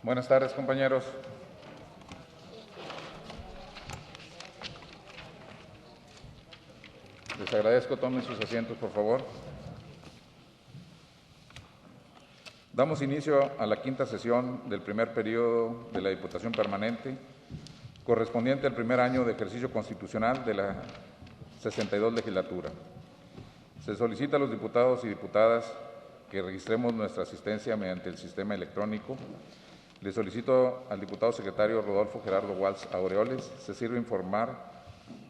Buenas tardes, compañeros. Les agradezco, tomen sus asientos, por favor. Damos inicio a la quinta sesión del primer periodo de la Diputación Permanente, correspondiente al primer año de ejercicio constitucional de la 62 legislatura. Se solicita a los diputados y diputadas que registremos nuestra asistencia mediante el sistema electrónico. Le solicito al diputado secretario Rodolfo Gerardo Walsh Aureoles, se sirve informar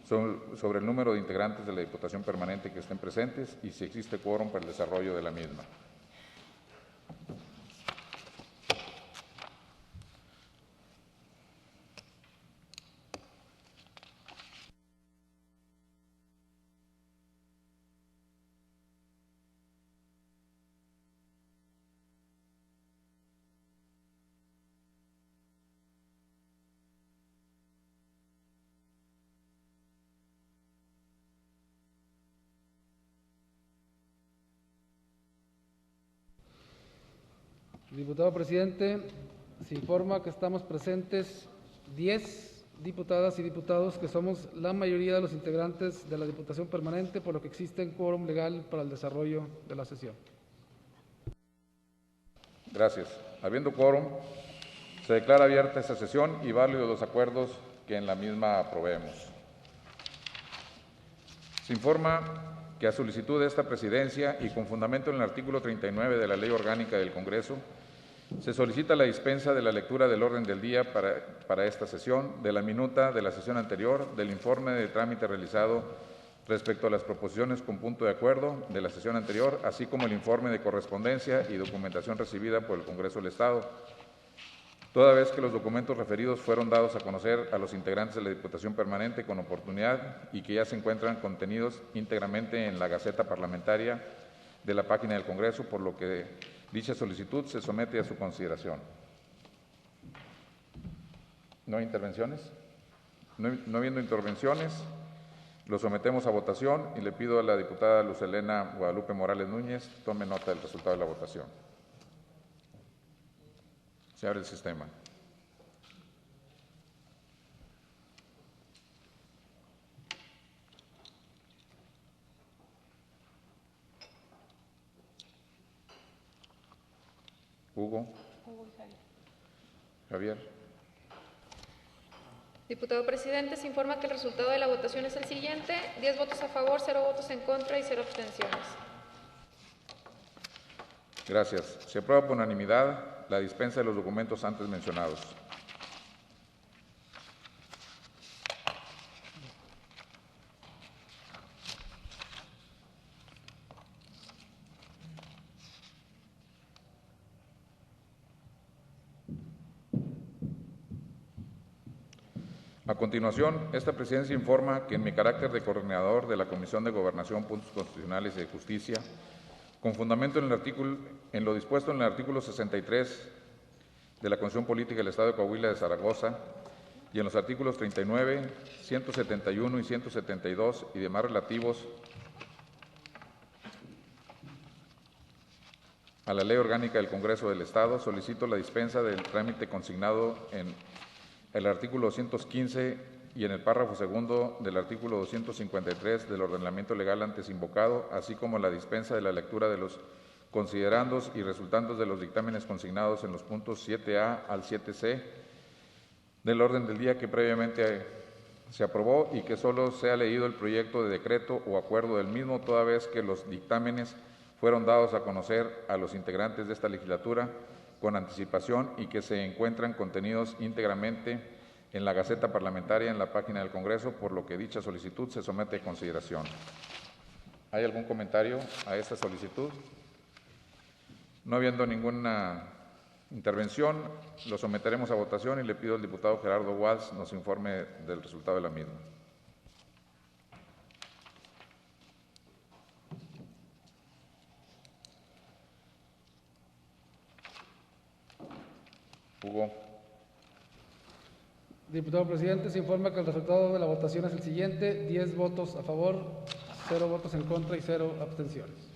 sobre el número de integrantes de la Diputación Permanente que estén presentes y si existe quórum para el desarrollo de la misma. Diputado presidente, se informa que estamos presentes 10 diputadas y diputados, que somos la mayoría de los integrantes de la Diputación Permanente, por lo que existe un quórum legal para el desarrollo de la sesión. Gracias. Habiendo quórum, se declara abierta esta sesión y válidos los acuerdos que en la misma aprobemos. Se informa que a solicitud de esta presidencia y con fundamento en el artículo 39 de la Ley Orgánica del Congreso, se solicita la dispensa de la lectura del orden del día para esta sesión, de la minuta de la sesión anterior, del informe de trámite realizado respecto a las proposiciones con punto de acuerdo de la sesión anterior, así como el informe de correspondencia y documentación recibida por el Congreso del Estado, toda vez que los documentos referidos fueron dados a conocer a los integrantes de la Diputación Permanente con oportunidad y que ya se encuentran contenidos íntegramente en la Gaceta Parlamentaria de la página del Congreso, por lo que dicha solicitud se somete a su consideración. ¿No hay intervenciones? No habiendo intervenciones, lo sometemos a votación y le pido a la diputada Luz Helena Guadalupe Morales Núñez tome nota del resultado de la votación. Se abre el sistema. Hugo. Javier. Diputado presidente, se informa que el resultado de la votación es el siguiente: 10 votos a favor, 0 votos en contra y 0 abstenciones. Gracias. Se aprueba por unanimidad la dispensa de los documentos antes mencionados. A continuación, esta presidencia informa que en mi carácter de coordinador de la Comisión de Gobernación, Puntos Constitucionales y de Justicia, con fundamento en lo dispuesto en el artículo 63 de la Constitución Política del Estado de Coahuila de Zaragoza y en los artículos 39, 171 y 172 y demás relativos a la Ley Orgánica del Congreso del Estado, solicito la dispensa del trámite consignado en el artículo 215 y en el párrafo segundo del artículo 253 del ordenamiento legal antes invocado, así como la dispensa de la lectura de los considerandos y resultandos de los dictámenes consignados en los puntos 7A al 7C del orden del día que previamente se aprobó y que solo sea leído el proyecto de decreto o acuerdo del mismo, toda vez que los dictámenes fueron dados a conocer a los integrantes de esta legislatura con anticipación y que se encuentran contenidos íntegramente en la Gaceta Parlamentaria en la página del Congreso, por lo que dicha solicitud se somete a consideración. ¿Hay algún comentario a esta solicitud? No habiendo ninguna intervención, lo someteremos a votación y le pido al diputado Gerardo Walsh nos informe del resultado de la misma. Hugo. Diputado presidente, se informa que el resultado de la votación es el siguiente: 10 votos a favor, 0 votos en contra y 0 abstenciones.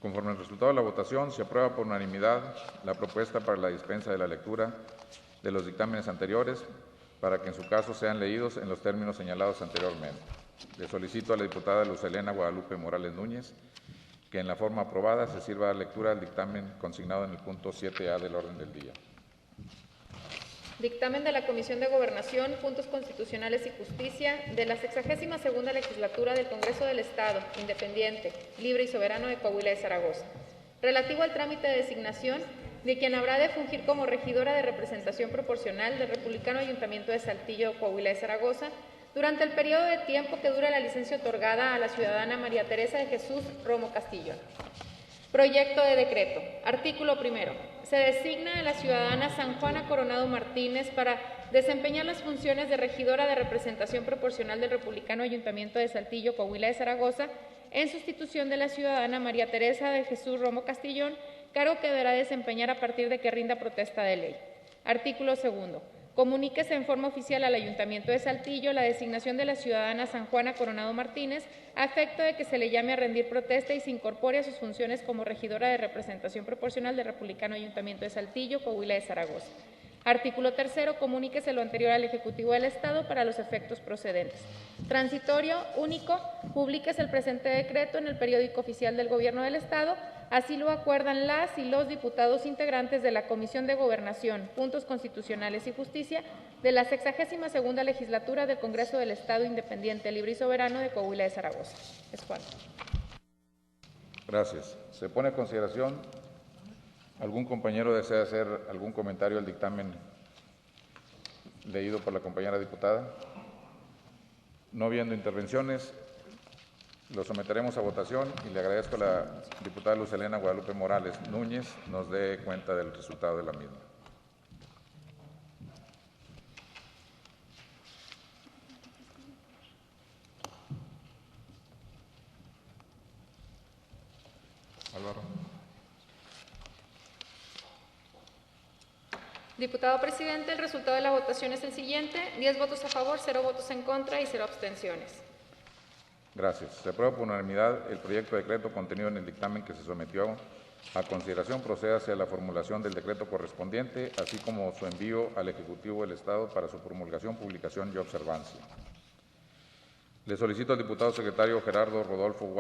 Conforme al resultado de la votación, se aprueba por unanimidad la propuesta para la dispensa de la lectura de los dictámenes anteriores para que en su caso sean leídos en los términos señalados anteriormente. Le solicito a la diputada Luz Helena Guadalupe Morales Núñez que en la forma aprobada se sirva de lectura al dictamen consignado en el punto 7A del orden del día. Dictamen de la Comisión de Gobernación, Puntos Constitucionales y Justicia de la 62ª Legislatura del Congreso del Estado, independiente, libre y soberano de Coahuila de Zaragoza, relativo al trámite de designación de quien habrá de fungir como regidora de representación proporcional del Republicano Ayuntamiento de Saltillo, Coahuila de Zaragoza, durante el periodo de tiempo que dura la licencia otorgada a la ciudadana María Teresa de Jesús Romo Castillo. Proyecto de decreto. Artículo primero. Se designa a la ciudadana San Juana Coronado Martínez para desempeñar las funciones de regidora de representación proporcional del Republicano Ayuntamiento de Saltillo, Coahuila de Zaragoza, en sustitución de la ciudadana María Teresa de Jesús Romo Castillón, cargo que deberá desempeñar a partir de que rinda protesta de ley. Artículo segundo. Comuníquese en forma oficial al Ayuntamiento de Saltillo la designación de la ciudadana San Juana Coronado Martínez a efecto de que se le llame a rendir protesta y se incorpore a sus funciones como regidora de representación proporcional del Republicano Ayuntamiento de Saltillo, Coahuila de Zaragoza. Artículo tercero. Comuníquese lo anterior al Ejecutivo del Estado para los efectos procedentes. Transitorio único. Publíquese el presente decreto en el periódico oficial del Gobierno del Estado. Así lo acuerdan las y los diputados integrantes de la Comisión de Gobernación, Puntos Constitucionales y Justicia de la 62ª Legislatura del Congreso del Estado Independiente, Libre y Soberano de Coahuila de Zaragoza. Es cuanto. Gracias. Se pone a consideración. ¿Algún compañero desea hacer algún comentario al dictamen leído por la compañera diputada? No viendo intervenciones, lo someteremos a votación y le agradezco a la diputada Luz Helena Guadalupe Morales Núñez nos dé cuenta del resultado de la misma. Álvaro. Diputado presidente, el resultado de la votación es el siguiente: 10 votos a favor, 0 votos en contra y 0 abstenciones. Gracias. Se aprueba por unanimidad el proyecto de decreto contenido en el dictamen que se sometió a consideración. Procede hacia la formulación del decreto correspondiente, así como su envío al Ejecutivo del Estado para su promulgación, publicación y observancia. Le solicito al diputado secretario Rodolfo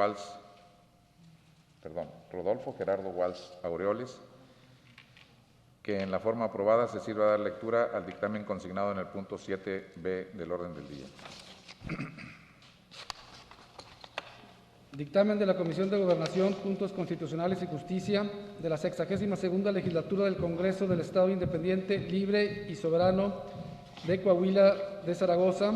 Gerardo Walsh Aureoles que en la forma aprobada se sirva a dar lectura al dictamen consignado en el punto 7B del orden del día. Dictamen de la Comisión de Gobernación, Puntos Constitucionales y Justicia de la 62ª Legislatura del Congreso del Estado Independiente, Libre y Soberano de Coahuila de Zaragoza,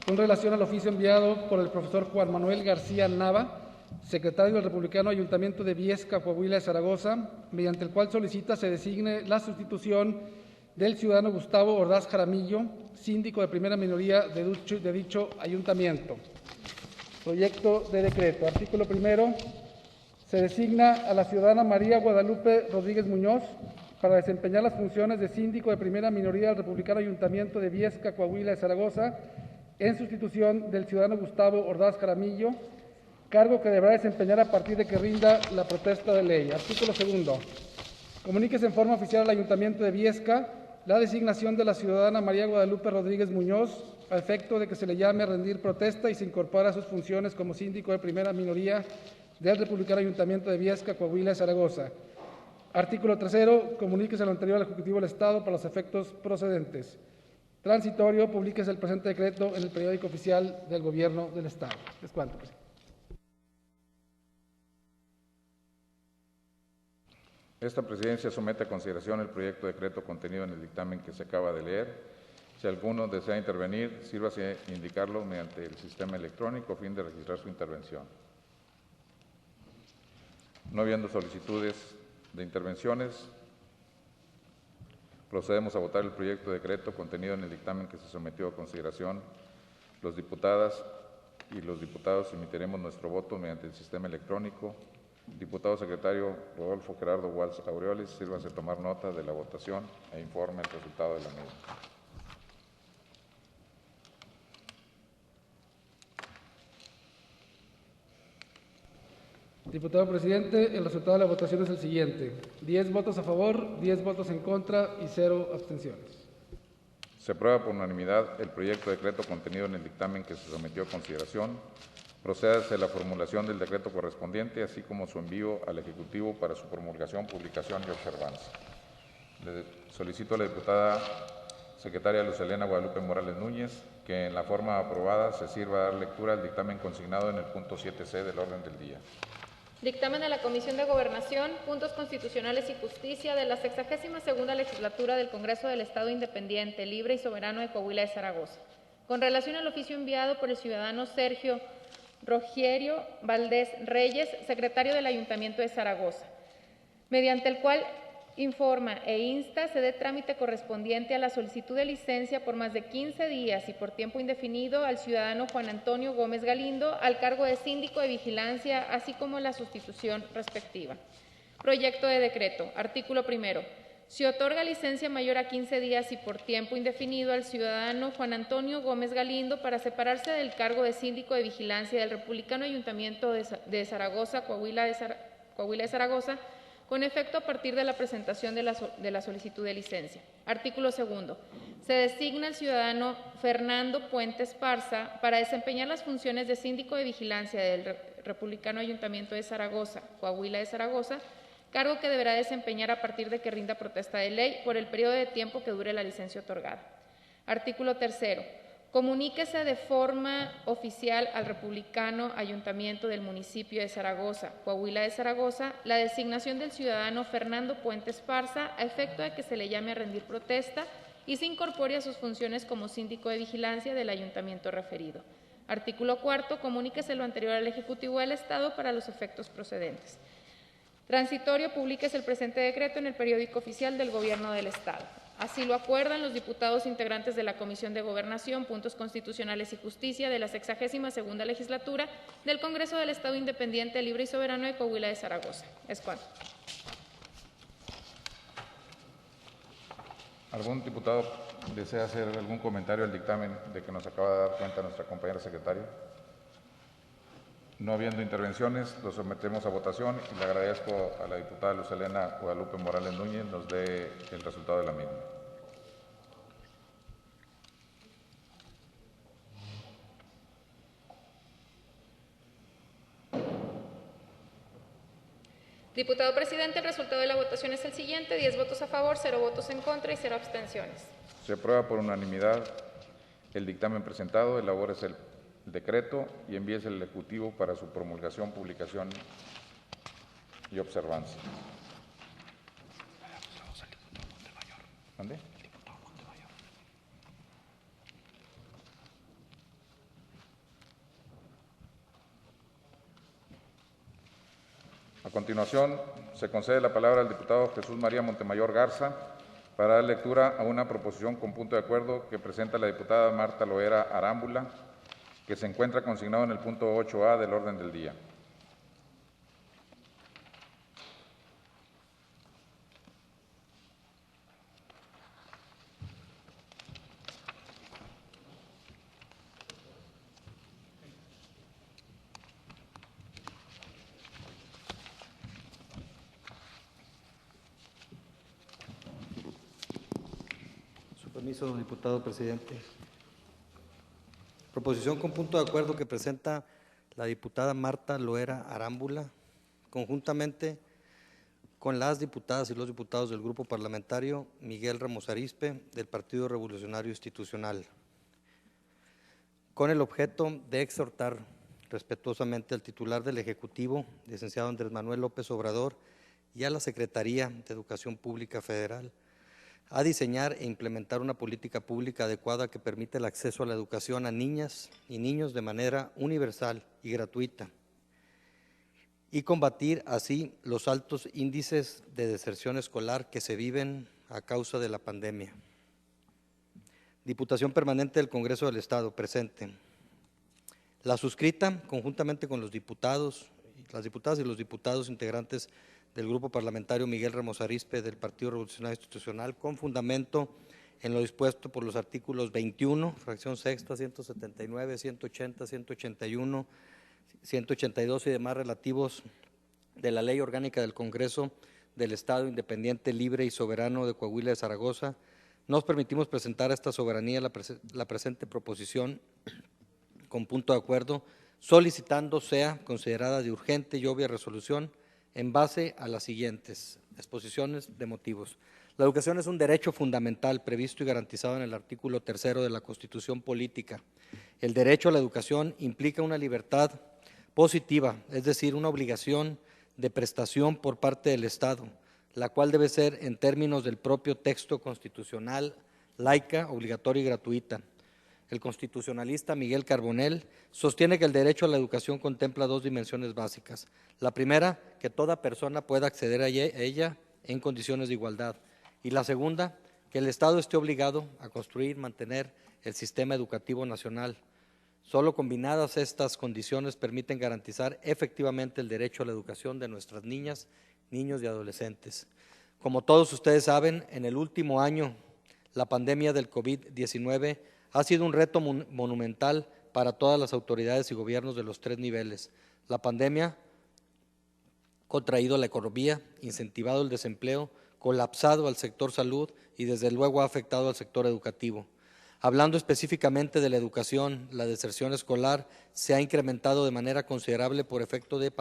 con relación al oficio enviado por el profesor Juan Manuel García Nava, secretario del Republicano Ayuntamiento de Viesca, Coahuila de Zaragoza, mediante el cual solicita se designe la sustitución del ciudadano Gustavo Ordaz Jaramillo, síndico de primera minoría de dicho ayuntamiento. Proyecto de decreto. Artículo primero. Se designa a la ciudadana María Guadalupe Rodríguez Muñoz para desempeñar las funciones de síndico de primera minoría del Republicano Ayuntamiento de Viesca, Coahuila de Zaragoza, en sustitución del ciudadano Gustavo Ordaz Jaramillo, cargo que deberá desempeñar a partir de que rinda la protesta de ley. Artículo segundo. Comuníquese en forma oficial al Ayuntamiento de Viesca la designación de la ciudadana María Guadalupe Rodríguez Muñoz a efecto de que se le llame a rendir protesta y se incorpore a sus funciones como síndico de primera minoría del Republicano Ayuntamiento de Viesca, Coahuila de Zaragoza. Artículo tercero. Comuníquese lo anterior al Ejecutivo del Estado para los efectos procedentes. Transitorio. Publíquese el presente decreto en el periódico oficial del Gobierno del Estado. Es cuanto, presidente. Esta presidencia somete a consideración el proyecto de decreto contenido en el dictamen que se acaba de leer. Si alguno desea intervenir, sírvase a indicarlo mediante el sistema electrónico a fin de registrar su intervención. No habiendo solicitudes de intervenciones, procedemos a votar el proyecto de decreto contenido en el dictamen que se sometió a consideración. Los diputadas y los diputados emitiremos nuestro voto mediante el sistema electrónico. Diputado secretario Rodolfo Gerardo Walsh Aureoles, sírvase a tomar nota de la votación e informe el resultado de la misma. Diputado presidente, el resultado de la votación es el siguiente: 10 votos a favor, 10 votos en contra y 0 abstenciones. Se aprueba por unanimidad el proyecto de decreto contenido en el dictamen que se sometió a consideración. Procédase a la formulación del decreto correspondiente, así como su envío al Ejecutivo para su promulgación, publicación y observancia. Le solicito a la diputada secretaria Luz Helena Guadalupe Morales Núñez que en la forma aprobada se sirva a dar lectura al dictamen consignado en el punto 7C del orden del día. Dictamen de la Comisión de Gobernación, Puntos Constitucionales y Justicia de la 62ª Legislatura del Congreso del Estado Independiente, Libre y Soberano de Coahuila de Zaragoza. Con relación al oficio enviado por el ciudadano Sergio Rogerio Valdés Reyes, secretario del Ayuntamiento de Zaragoza, mediante el cual informa e insta se dé trámite correspondiente a la solicitud de licencia por más de 15 días y por tiempo indefinido al ciudadano Juan Antonio Gómez Galindo al cargo de síndico de vigilancia, así como la sustitución respectiva. Proyecto de decreto. Artículo primero. Se otorga licencia mayor a 15 días y por tiempo indefinido al ciudadano Juan Antonio Gómez Galindo para separarse del cargo de síndico de vigilancia del Republicano Ayuntamiento de Zaragoza, Coahuila de Zaragoza, con efecto a partir de la presentación de la solicitud de licencia. Artículo segundo. Se designa al ciudadano Fernando Puente Esparza para desempeñar las funciones de síndico de vigilancia del Republicano Ayuntamiento de Zaragoza, Coahuila de Zaragoza, cargo que deberá desempeñar a partir de que rinda protesta de ley por el periodo de tiempo que dure la licencia otorgada. Artículo tercero. Comuníquese de forma oficial al Republicano Ayuntamiento del municipio de Zaragoza, Coahuila de Zaragoza, la designación del ciudadano Fernando Puente Esparza a efecto de que se le llame a rendir protesta y se incorpore a sus funciones como síndico de vigilancia del ayuntamiento referido. Artículo cuarto. Comuníquese lo anterior al Ejecutivo del Estado para los efectos procedentes. Transitorio. Publíquese el presente decreto en el periódico oficial del Gobierno del Estado. Así lo acuerdan los diputados integrantes de la Comisión de Gobernación, Puntos Constitucionales y Justicia de la 62ª Legislatura del Congreso del Estado Independiente, Libre y Soberano de Coahuila de Zaragoza. Es cuanto. ¿Algún diputado desea hacer algún comentario al dictamen de que nos acaba de dar cuenta nuestra compañera secretaria? No habiendo intervenciones, lo sometemos a votación y le agradezco a la diputada Luz Helena Guadalupe Morales Núñez nos dé el resultado de la misma. Diputado presidente, el resultado de la votación es el siguiente: 10 votos a favor, 0 votos en contra y 0 abstenciones. Se aprueba por unanimidad el dictamen presentado, elabórese el decreto y envíese al Ejecutivo para su promulgación, publicación y observancia. ¿Dónde? A continuación, se concede la palabra al diputado Jesús María Montemayor Garza para dar lectura a una proposición con punto de acuerdo que presenta la diputada Marta Loera Arámbula, que se encuentra consignado en el punto 8A del orden del día. Su permiso, diputado presidente. Proposición con punto de acuerdo que presenta la diputada Marta Loera Arámbula, conjuntamente con las diputadas y los diputados del Grupo Parlamentario Miguel Ramos Arizpe, del Partido Revolucionario Institucional, con el objeto de exhortar respetuosamente al titular del Ejecutivo, licenciado Andrés Manuel López Obrador, y a la Secretaría de Educación Pública Federal, a diseñar e implementar una política pública adecuada que permita el acceso a la educación a niñas y niños de manera universal y gratuita, y combatir así los altos índices de deserción escolar que se viven a causa de la pandemia. Diputación Permanente del Congreso del Estado, presente. La suscrita, conjuntamente con los diputados, las diputadas y los diputados integrantes del Grupo Parlamentario Miguel Ramos Arizpe del Partido Revolucionario Institucional, con fundamento en lo dispuesto por los artículos 21, fracción sexta, 179, 180, 181, 182 y demás relativos de la Ley Orgánica del Congreso del Estado Independiente, Libre y Soberano de Coahuila de Zaragoza, nos permitimos presentar a esta soberanía la presente proposición con punto de acuerdo, solicitando sea considerada de urgente y obvia resolución en base a las siguientes exposiciones de motivos. La educación es un derecho fundamental previsto y garantizado en el artículo 3 de la Constitución Política. El derecho a la educación implica una libertad positiva, es decir, una obligación de prestación por parte del Estado, la cual debe ser, en términos del propio texto constitucional, laica, obligatoria y gratuita. El constitucionalista Miguel Carbonell sostiene que el derecho a la educación contempla dos dimensiones básicas. La primera, que toda persona pueda acceder a ella en condiciones de igualdad. Y la segunda, que el Estado esté obligado a construir, mantener el sistema educativo nacional. Solo combinadas estas condiciones permiten garantizar efectivamente el derecho a la educación de nuestras niñas, niños y adolescentes. Como todos ustedes saben, en el último año, la pandemia del COVID-19 ha sido un reto monumental para todas las autoridades y gobiernos de los tres niveles. La pandemia ha contraído la economía, incentivado el desempleo, colapsado al sector salud y desde luego ha afectado al sector educativo. Hablando específicamente de la educación, la deserción escolar se ha incrementado de manera considerable por efecto de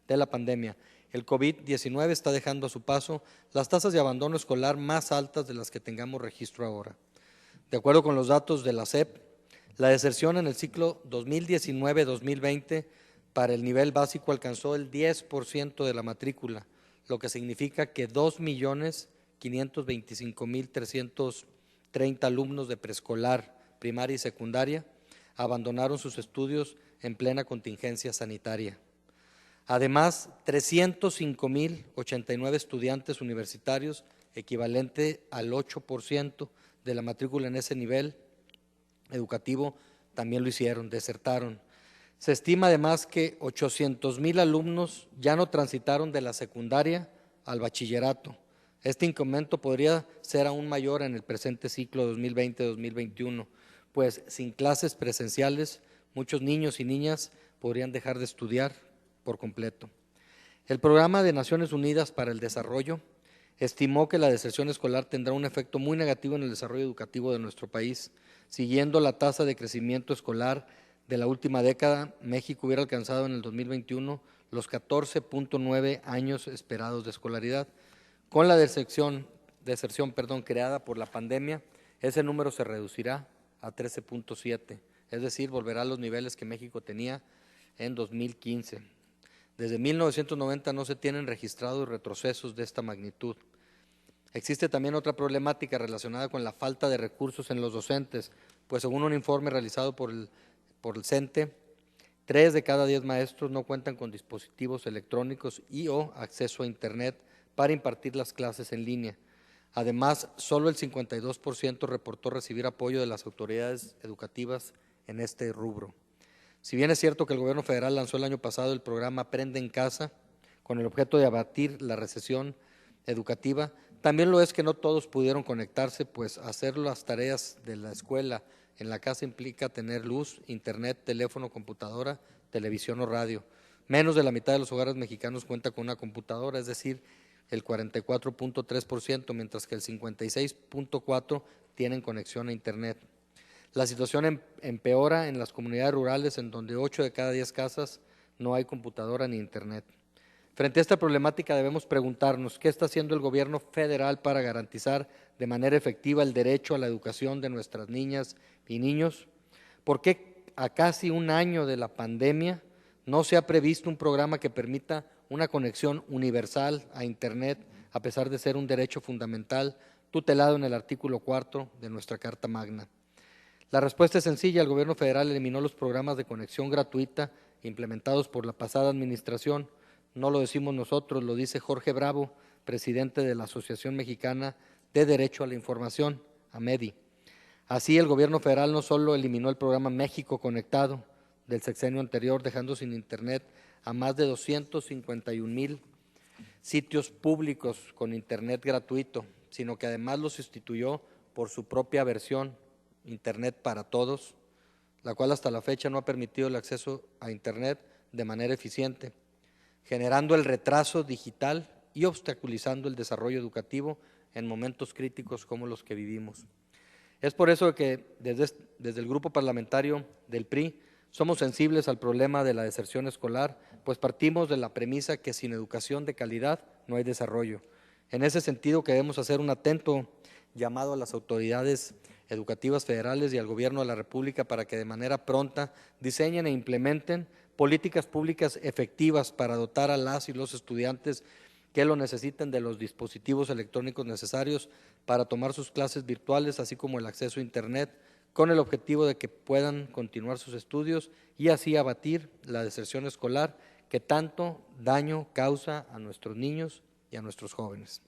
la pandemia. El COVID-19 está dejando a su paso las tasas de abandono escolar más altas de las que tengamos registro ahora. De acuerdo con los datos de la SEP, la deserción en el ciclo 2019-2020 para el nivel básico alcanzó el 10% de la matrícula, lo que significa que 2.525.330 alumnos de preescolar, primaria y secundaria abandonaron sus estudios en plena contingencia sanitaria. Además, 305.089 estudiantes universitarios, equivalente al 8% de la matrícula en ese nivel educativo, también lo hicieron, desertaron. Se estima además que 800,000 alumnos ya no transitaron de la secundaria al bachillerato. Este incremento podría ser aún mayor en el presente ciclo 2020-2021, pues sin clases presenciales, muchos niños y niñas podrían dejar de estudiar por completo. El Programa de Naciones Unidas para el Desarrollo estimó que la deserción escolar tendrá un efecto muy negativo en el desarrollo educativo de nuestro país. Siguiendo la tasa de crecimiento escolar de la última década, México hubiera alcanzado en el 2021 los 14.9 años esperados de escolaridad. Con la deserción creada por la pandemia, ese número se reducirá a 13.7, es decir, volverá a los niveles que México tenía en 2015. Desde 1990 no se tienen registrados retrocesos de esta magnitud. Existe también otra problemática relacionada con la falta de recursos en los docentes, pues según un informe realizado por el CENTE, 3 de cada 10 maestros no cuentan con dispositivos electrónicos o acceso a Internet para impartir las clases en línea. Además, solo el 52% reportó recibir apoyo de las autoridades educativas en este rubro. Si bien es cierto que el gobierno federal lanzó el año pasado el programa Aprende en Casa con el objeto de abatir la recesión educativa, también lo es que no todos pudieron conectarse, pues hacer las tareas de la escuela en la casa implica tener luz, internet, teléfono, computadora, televisión o radio. Menos de la mitad de los hogares mexicanos cuenta con una computadora, es decir, el 44.3%, mientras que el 56.4% tienen conexión a Internet. La situación empeora en las comunidades rurales, en donde 8 de cada 10 casas no hay computadora ni Internet. Frente a esta problemática debemos preguntarnos qué está haciendo el gobierno federal para garantizar de manera efectiva el derecho a la educación de nuestras niñas y niños. ¿Por qué a casi un año de la pandemia no se ha previsto un programa que permita una conexión universal a Internet, a pesar de ser un derecho fundamental tutelado en el artículo 4 de nuestra Carta Magna? La respuesta es sencilla: el gobierno federal eliminó los programas de conexión gratuita implementados por la pasada administración. No lo decimos nosotros, lo dice Jorge Bravo, presidente de la Asociación Mexicana de Derecho a la Información, AMEDI. Así, el gobierno federal no solo eliminó el programa México Conectado del sexenio anterior, dejando sin Internet a más de 251,000 sitios públicos con Internet gratuito, sino que además lo sustituyó por su propia versión, Internet para Todos, la cual hasta la fecha no ha permitido el acceso a Internet de manera eficiente, generando el retraso digital y obstaculizando el desarrollo educativo en momentos críticos como los que vivimos. Es por eso que desde el grupo parlamentario del PRI somos sensibles al problema de la deserción escolar, pues partimos de la premisa que sin educación de calidad no hay desarrollo. En ese sentido, queremos hacer un atento llamado a las autoridades educativas federales y al Gobierno de la República para que de manera pronta diseñen e implementen políticas públicas efectivas para dotar a las y los estudiantes que lo necesiten de los dispositivos electrónicos necesarios para tomar sus clases virtuales, así como el acceso a Internet, con el objetivo de que puedan continuar sus estudios y así abatir la deserción escolar que tanto daño causa a nuestros niños y a nuestros jóvenes.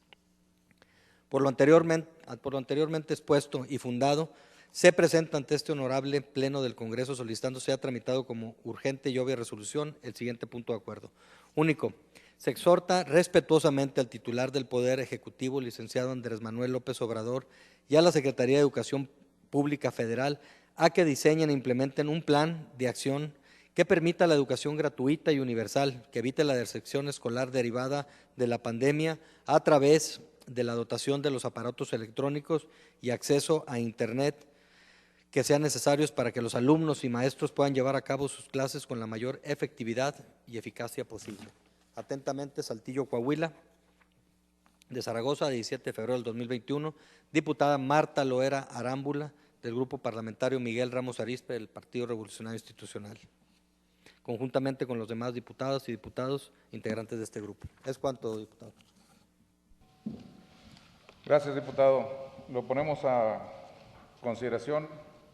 Por lo anteriormente expuesto y fundado, se presenta ante este honorable Pleno del Congreso solicitando sea tramitado como urgente y obvia resolución el siguiente punto de acuerdo. Único, se exhorta respetuosamente al titular del Poder Ejecutivo, licenciado Andrés Manuel López Obrador, y a la Secretaría de Educación Pública Federal a que diseñen e implementen un plan de acción que permita la educación gratuita y universal, que evite la deserción escolar derivada de la pandemia a través de la dotación de los aparatos electrónicos y acceso a Internet que sean necesarios para que los alumnos y maestros puedan llevar a cabo sus clases con la mayor efectividad y eficacia posible. Atentamente, Saltillo, Coahuila, de Zaragoza, 17 de febrero del 2021, diputada Marta Loera Arámbula, del Grupo Parlamentario Miguel Ramos Arizpe, del Partido Revolucionario Institucional, conjuntamente con los demás diputadas y diputados integrantes de este grupo. Es cuanto, diputado. Gracias, diputado. Lo ponemos a consideración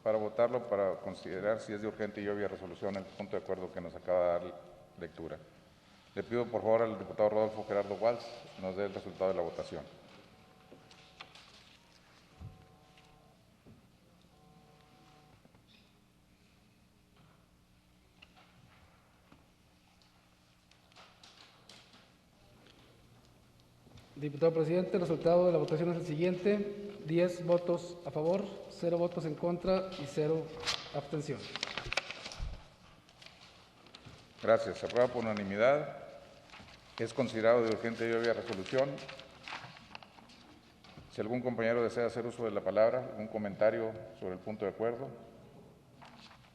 para votarlo, para considerar si es de urgente y obvia resolución el punto de acuerdo que nos acaba de dar lectura. Le pido por favor al diputado Rodolfo Gerardo Walsh nos dé el resultado de la votación. Diputado presidente, el resultado de la votación es el siguiente: 10 votos a favor, 0 votos en contra y 0 abstención. Gracias. Se aprueba por unanimidad. Es considerado de urgente y obvia resolución. Si algún compañero desea hacer uso de la palabra, algún comentario sobre el punto de acuerdo.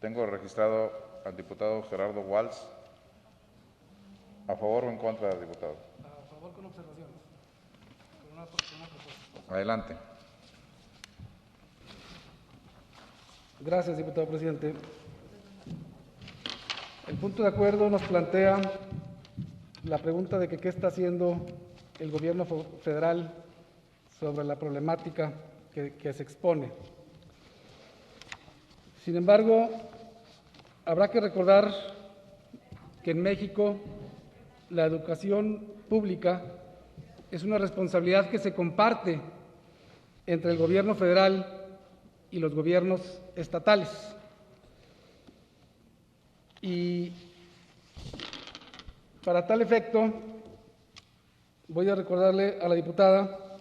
Tengo registrado al diputado Gerardo Walsh. ¿A favor o en contra, diputado? A favor con observaciones. Con una propuesta. Adelante. Gracias, diputado presidente. El punto de acuerdo nos plantea la pregunta de que qué está haciendo el gobierno federal sobre la problemática que se expone. Sin embargo, habrá que recordar que en México la educación pública es una responsabilidad que se comparte entre el gobierno federal y los gobiernos estatales. Y para tal efecto, voy a recordarle a la diputada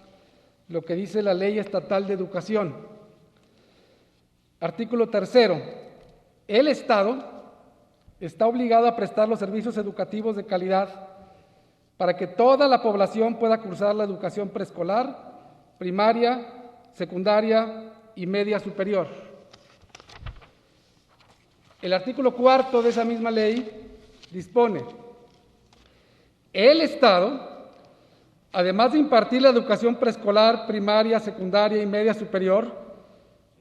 lo que dice la Ley Estatal de Educación. Artículo 3. El Estado está obligado a prestar los servicios educativos de calidad para que toda la población pueda cursar la educación preescolar, primaria, secundaria y media superior. El artículo 4 de esa misma ley dispone: el Estado, además de impartir la educación preescolar, primaria, secundaria y media superior,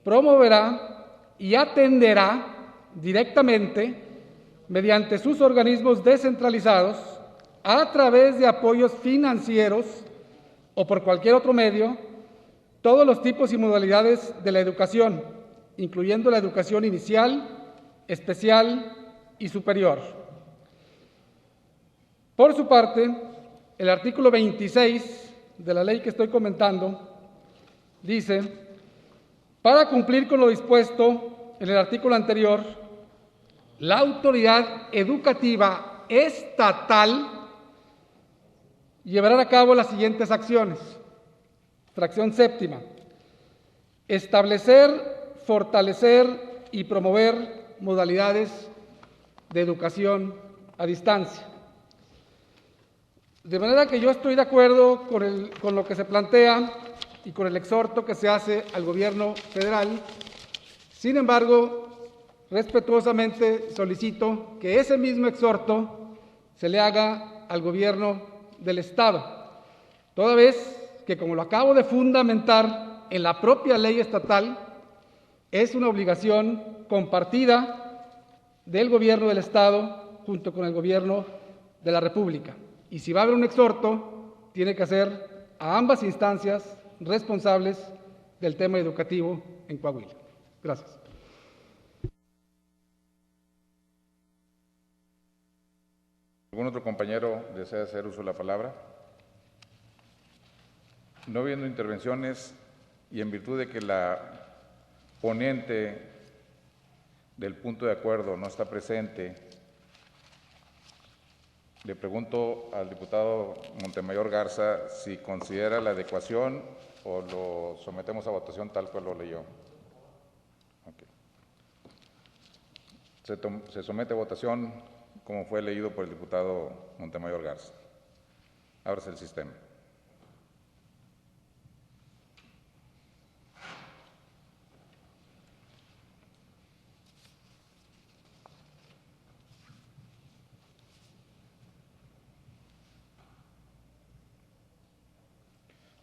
promoverá y atenderá directamente, mediante sus organismos descentralizados, a través de apoyos financieros o por cualquier otro medio, todos los tipos y modalidades de la educación, incluyendo la educación inicial, especial y superior. Por su parte, el artículo 26 de la ley que estoy comentando dice: para cumplir con lo dispuesto en el artículo anterior, la autoridad educativa estatal llevará a cabo las siguientes acciones. Fracción séptima: establecer, fortalecer y promover modalidades de educación a distancia. De manera que yo estoy de acuerdo con lo que se plantea y con el exhorto que se hace al gobierno federal. Sin embargo, respetuosamente solicito que ese mismo exhorto se le haga al gobierno del Estado, toda vez que, como lo acabo de fundamentar en la propia ley estatal, es una obligación compartida del gobierno del Estado junto con el gobierno de la República. Y si va a haber un exhorto, tiene que ser a ambas instancias responsables del tema educativo en Coahuila. Gracias. ¿Algún otro compañero desea hacer uso de la palabra? No habiendo intervenciones y en virtud de que la ponente del punto de acuerdo no está presente, le pregunto al diputado Montemayor Garza si considera la adecuación o lo sometemos a votación tal cual lo leyó. Okay. Se somete a votación como fue leído por el diputado Montemayor Garza. Ábrase el sistema.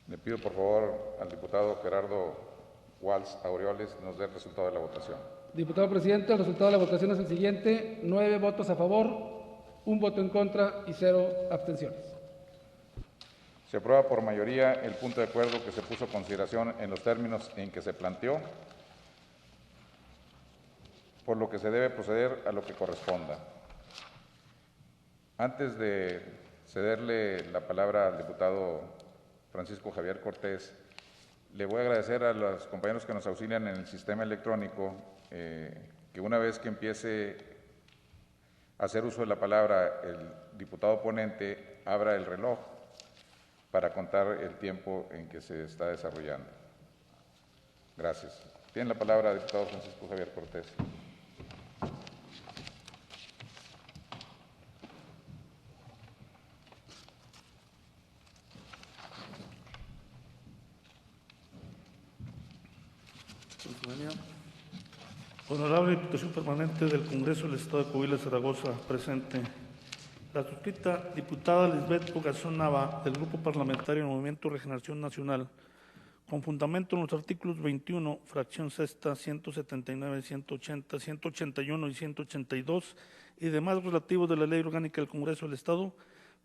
Le pido por favor al diputado Gerardo Walsh Aureoles nos dé el resultado de la votación. Diputado presidente, el resultado de la votación es el siguiente: 9 votos a favor, 1 voto en contra y 0 abstenciones. Se aprueba por mayoría el punto de acuerdo que se puso a consideración en los términos en que se planteó, por lo que se debe proceder a lo que corresponda. Antes de cederle la palabra al diputado Francisco Javier Cortés, le voy a agradecer a los compañeros que nos auxilian en el sistema electrónico, que una vez que empiece a hacer uso de la palabra el diputado ponente, abra el reloj para contar el tiempo en que se está desarrollando. Gracias. Tiene la palabra el diputado Francisco Javier Cortés. Honorable Diputación Permanente del Congreso del Estado de Coahuila, Zaragoza, presente. La suscrita diputada Lisbeth Ogazón Nava, del Grupo Parlamentario del Movimiento Regeneración Nacional, con fundamento en los artículos 21, fracción sexta, 179, 180, 181 y 182 y demás relativos de la Ley Orgánica del Congreso del Estado,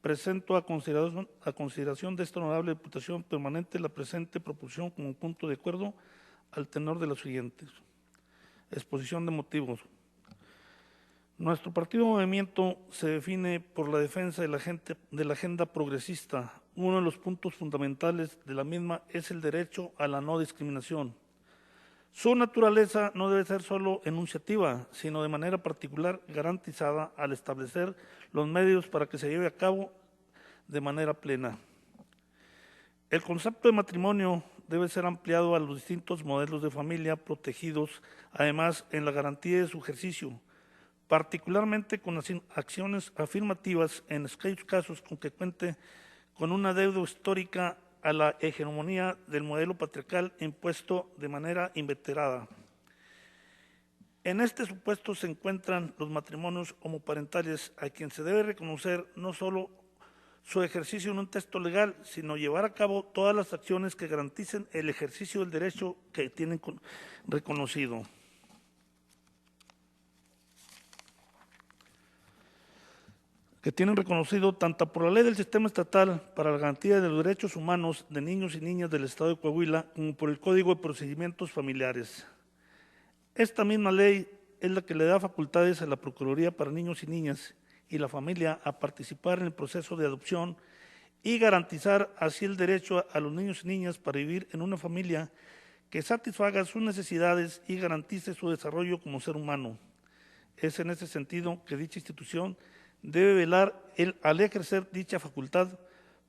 presento a consideración de esta Honorable Diputación Permanente la presente proposición como punto de acuerdo al tenor de los siguientes. Exposición de motivos. Nuestro partido Movimiento se define por la defensa de la agenda progresista. Uno de los puntos fundamentales de la misma es el derecho a la no discriminación. Su naturaleza no debe ser solo enunciativa, sino de manera particular garantizada al establecer los medios para que se lleve a cabo de manera plena. El concepto de matrimonio debe ser ampliado a los distintos modelos de familia protegidos, además en la garantía de su ejercicio, particularmente con acciones afirmativas en aquellos casos con que cuente con una deuda histórica a la hegemonía del modelo patriarcal impuesto de manera inveterada. En este supuesto se encuentran los matrimonios homoparentales, a quien se debe reconocer no solo su ejercicio en un texto legal, sino llevar a cabo todas las acciones que garanticen el ejercicio del derecho que tienen reconocido. Tanto por la ley del sistema estatal para la garantía de los derechos humanos de niños y niñas del Estado de Coahuila, como por el Código de Procedimientos Familiares. Esta misma ley es la que le da facultades a la Procuraduría para Niños y Niñas y la familia a participar en el proceso de adopción y garantizar así el derecho a los niños y niñas para vivir en una familia que satisfaga sus necesidades y garantice su desarrollo como ser humano. Es en ese sentido que dicha institución debe velar al ejercer dicha facultad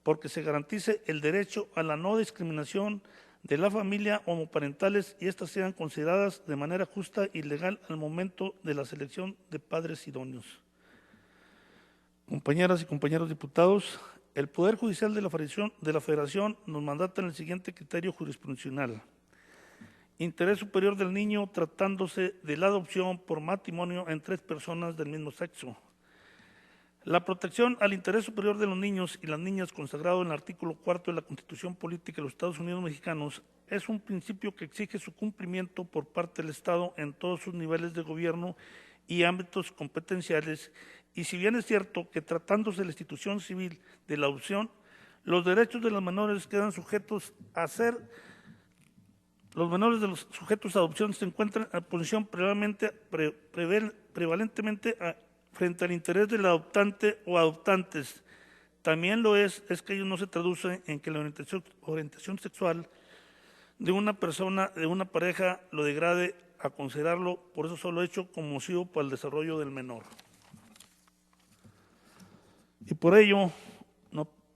porque se garantice el derecho a la no discriminación de la familia homoparentales y éstas sean consideradas de manera justa y legal al momento de la selección de padres idóneos. Compañeras y compañeros diputados, el Poder Judicial de la Federación nos mandata en el siguiente criterio jurisprudencial. Interés superior del niño tratándose de la adopción por matrimonio en 3 personas del mismo sexo. La protección al interés superior de los niños y las niñas consagrado en el artículo 4 de la Constitución Política de los Estados Unidos Mexicanos es un principio que exige su cumplimiento por parte del Estado en todos sus niveles de gobierno y ámbitos competenciales, y si bien es cierto que tratándose de la institución civil de la adopción, los derechos de los menores quedan sujetos a ser, los menores de los sujetos a adopción se encuentran en posición prevalentemente frente al interés del adoptante o adoptantes. También lo es que ello no se traduce en que la orientación sexual de una persona, de una pareja, lo degrade a considerarlo por eso solo hecho como motivo para el desarrollo del menor. Y por ello,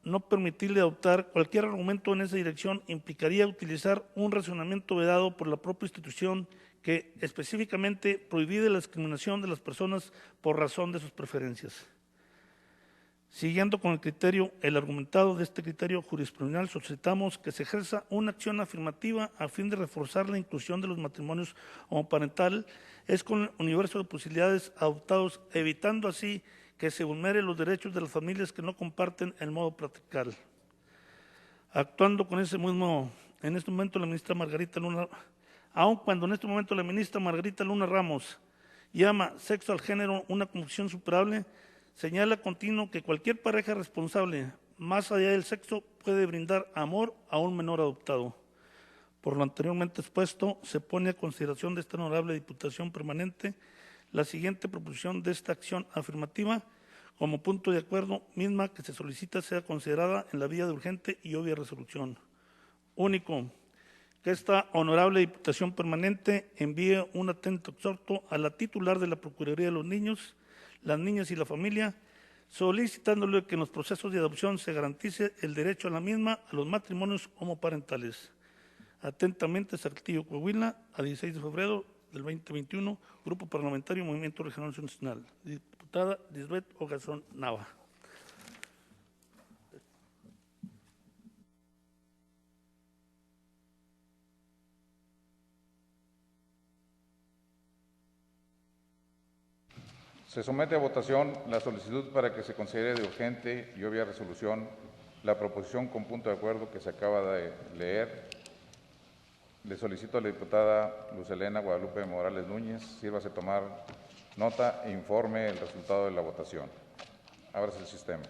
no permitirle adoptar cualquier argumento en esa dirección implicaría utilizar un razonamiento vedado por la propia institución que específicamente prohíbe la discriminación de las personas por razón de sus preferencias. Siguiendo con el argumentado de este criterio jurisprudencial, solicitamos que se ejerza una acción afirmativa a fin de reforzar la inclusión de los matrimonios homoparentales con el universo de posibilidades adoptados, evitando así que se vulneren los derechos de las familias que no comparten el modo practical. Actuando con ese mismo, en este momento la ministra Margarita Luna, aun cuando en este momento la ministra Margarita Luna Ramos llama sexo al género una confusión superable, señala continuo que cualquier pareja responsable, más allá del sexo, puede brindar amor a un menor adoptado. Por lo anteriormente expuesto, se pone a consideración de esta honorable Diputación Permanente la siguiente proposición de esta acción afirmativa como punto de acuerdo, misma que se solicita sea considerada en la vía de urgente y obvia resolución. Único, que esta honorable Diputación Permanente envíe un atento exhorto a la titular de la Procuraduría de los Niños, las Niñas y la Familia, solicitándole que en los procesos de adopción se garantice el derecho a la misma a los matrimonios homoparentales. Atentamente, Saltillo, Coahuila, a 16 de febrero del 2021, Grupo Parlamentario Movimiento Regional Nacional. Diputada Lisbeth Ogazón Nava. Se somete a votación la solicitud para que se considere de urgente y obvia resolución la proposición con punto de acuerdo que se acaba de leer. Le solicito a la diputada Luz Helena Guadalupe Morales Núñez, sírvase tomar nota e informe el resultado de la votación. Ábrase el sistema.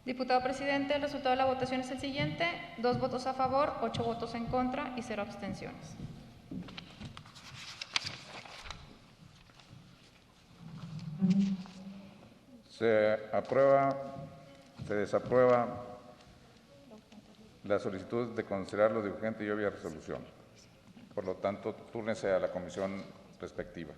Diputado presidente, el resultado de la votación es el siguiente: 2 votos a favor, 8 votos en contra y 0 abstenciones. Se desaprueba la solicitud de considerarlo de urgente y obvia resolución. Por lo tanto, túrnese a la comisión respectiva.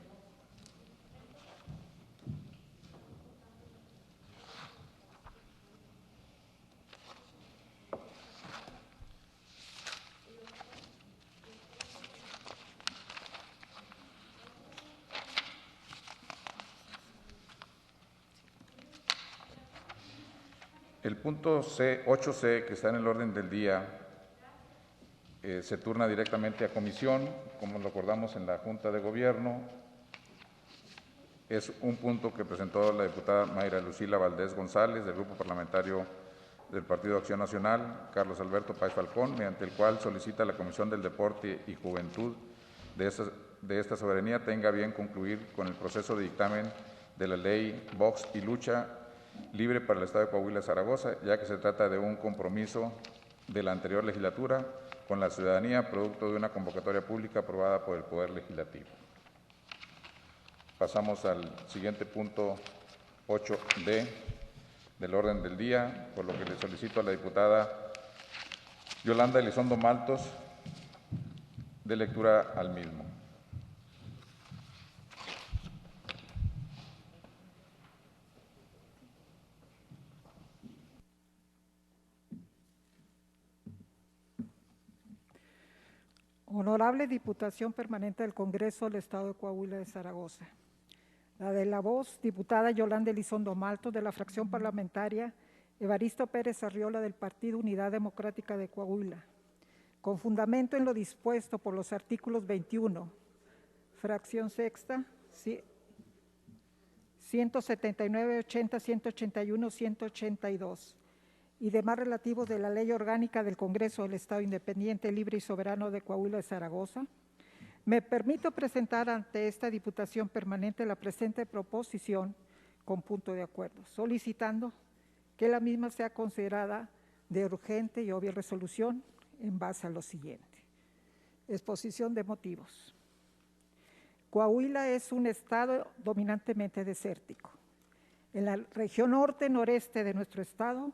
El punto 8C, que está en el orden del día, se turna directamente a comisión, como lo acordamos en la Junta de Gobierno. Es un punto que presentó la diputada Mayra Lucila Valdés González, del Grupo Parlamentario del Partido Acción Nacional, Carlos Alberto Páez Falcón, mediante el cual solicita a la Comisión del Deporte y Juventud de esta soberanía tenga bien concluir con el proceso de dictamen de la Ley Box y Lucha Libre para el Estado de Coahuila Zaragoza, ya que se trata de un compromiso de la anterior legislatura con la ciudadanía, producto de una convocatoria pública aprobada por el Poder Legislativo. Pasamos al siguiente punto 8D del orden del día, por lo que le solicito a la diputada Yolanda Elizondo Maltos, de lectura al mismo. Honorable Diputación Permanente del Congreso del Estado de Coahuila de Zaragoza. La de la voz, diputada Yolanda Elizondo Maltos, de la fracción parlamentaria Evaristo Pérez Arriola, del Partido Unidad Democrática de Coahuila. Con fundamento en lo dispuesto por los artículos 21, fracción sexta, 179, 80, 181, 182 y demás relativos de la Ley Orgánica del Congreso del Estado Independiente, Libre y Soberano de Coahuila de Zaragoza, me permito presentar ante esta Diputación Permanente la presente proposición con punto de acuerdo, solicitando que la misma sea considerada de urgente y obvia resolución en base a lo siguiente. Exposición de motivos. Coahuila es un estado dominantemente desértico. En la región norte-noreste de nuestro estado,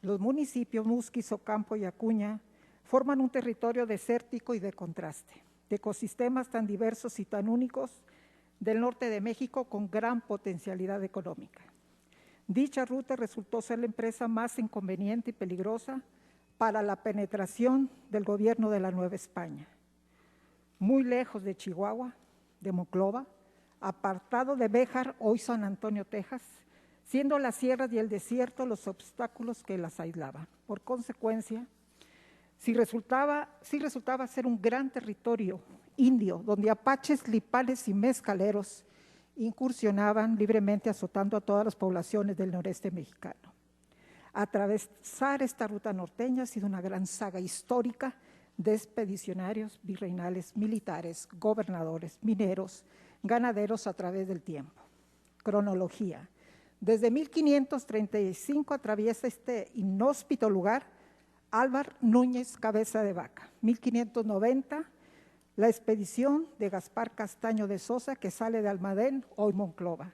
los municipios Musquis, Ocampo y Acuña forman un territorio desértico y de contraste, de ecosistemas tan diversos y tan únicos del norte de México con gran potencialidad económica. Dicha ruta resultó ser la empresa más inconveniente y peligrosa para la penetración del gobierno de la Nueva España. Muy lejos de Chihuahua, de Monclova, apartado de Béjar, hoy San Antonio, Texas, siendo las sierras y el desierto los obstáculos que las aislaban. Por consecuencia, sí resultaba ser un gran territorio indio, donde apaches, lipales y mezcaleros incursionaban libremente azotando a todas las poblaciones del noreste mexicano. Atravesar esta ruta norteña ha sido una gran saga histórica de expedicionarios virreinales, militares, gobernadores, mineros, ganaderos a través del tiempo. Cronología. Desde 1535 atraviesa este inhóspito lugar Álvar Núñez Cabeza de Vaca. 1590, la expedición de Gaspar Castaño de Sosa, que sale de Almadén, hoy Monclova.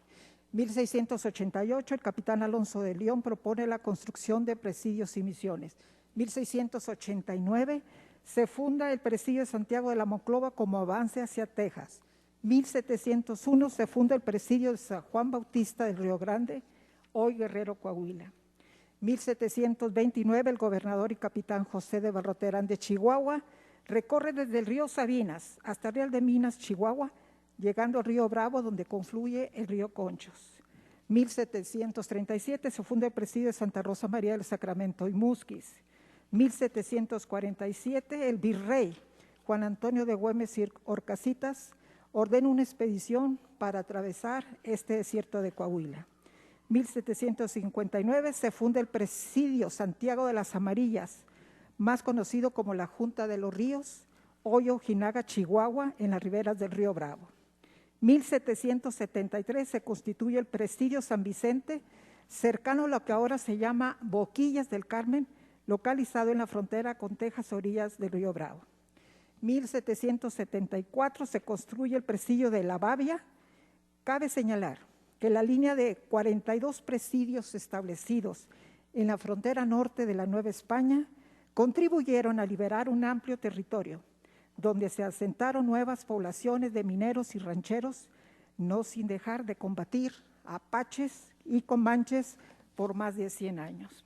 1688, el capitán Alonso de León propone la construcción de presidios y misiones. 1689, se funda el presidio de Santiago de la Monclova como avance hacia Texas. 1701, se funda el presidio de San Juan Bautista del Río Grande, hoy Guerrero, Coahuila. 1729, el gobernador y capitán José de Barroterán de Chihuahua recorre desde el río Sabinas hasta Real de Minas, Chihuahua, llegando al río Bravo, donde confluye el río Conchos. 1737, se funda el presidio de Santa Rosa María del Sacramento y Musquis. 1747, el virrey Juan Antonio de Güemes y Horcasitas ordena una expedición para atravesar este desierto de Coahuila. 1759, se funda el presidio Santiago de las Amarillas, más conocido como la Junta de los Ríos, hoy Ojinaga, Chihuahua, en las riberas del río Bravo. 1773, se constituye el presidio San Vicente, cercano a lo que ahora se llama Boquillas del Carmen, localizado en la frontera con Texas, orillas del río Bravo. 1774, se construye el presidio de La Babia. Cabe señalar que la línea de 42 presidios establecidos en la frontera norte de la Nueva España contribuyeron a liberar un amplio territorio, donde se asentaron nuevas poblaciones de mineros y rancheros, no sin dejar de combatir a apaches y comanches por más de 100 años.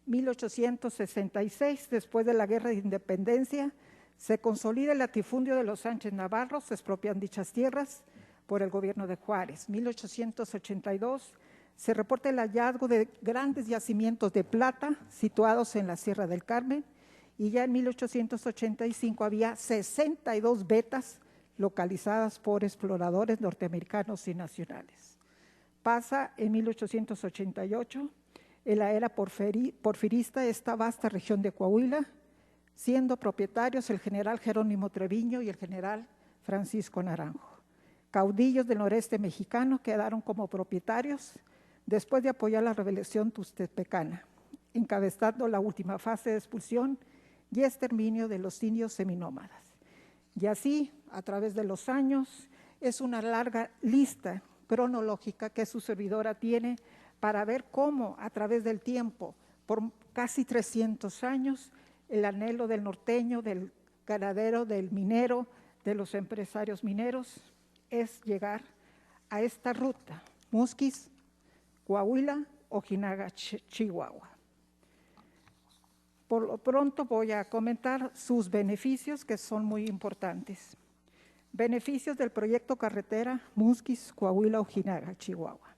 1866, después de la Guerra de Independencia, se consolida el latifundio de los Sánchez Navarro, se expropian dichas tierras por el gobierno de Juárez. 1882, se reporta el hallazgo de grandes yacimientos de plata situados en la Sierra del Carmen, y ya en 1885 había 62 vetas localizadas por exploradores norteamericanos y nacionales. Pasa en 1888, en la era porfirista, esta vasta región de Coahuila, siendo propietarios el general Jerónimo Treviño y el general Francisco Naranjo. Caudillos del noreste mexicano quedaron como propietarios después de apoyar la rebelión tustepecana, encabezando la última fase de expulsión y exterminio de los indios seminómadas. Y así, a través de los años, es una larga lista cronológica que su servidora tiene para ver cómo, a través del tiempo, por casi 300 años, el anhelo del norteño, del ganadero, del minero, de los empresarios mineros, es llegar a esta ruta, Musquis, Coahuila, Ojinaga, Chihuahua. Por lo pronto voy a comentar sus beneficios, que son muy importantes. Beneficios del proyecto carretera Musquis, Coahuila, Ojinaga, Chihuahua.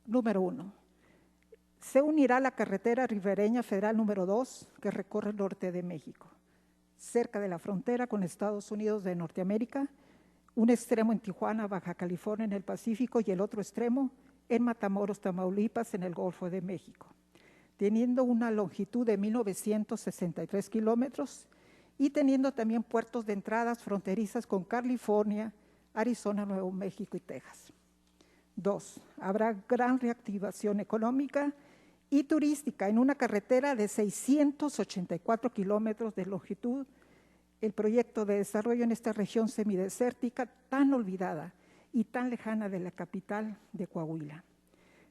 Número 1. Se unirá la carretera ribereña federal número 2, que recorre el norte de México, cerca de la frontera con Estados Unidos de Norteamérica, un extremo en Tijuana, Baja California, en el Pacífico, y el otro extremo en Matamoros, Tamaulipas, en el Golfo de México, teniendo una longitud de 1,963 kilómetros y teniendo también puertos de entradas fronterizas con California, Arizona, Nuevo México y Texas. 2. Habrá gran reactivación económica y turística en una carretera de 684 kilómetros de longitud. El proyecto de desarrollo en esta región semidesértica tan olvidada y tan lejana de la capital de Coahuila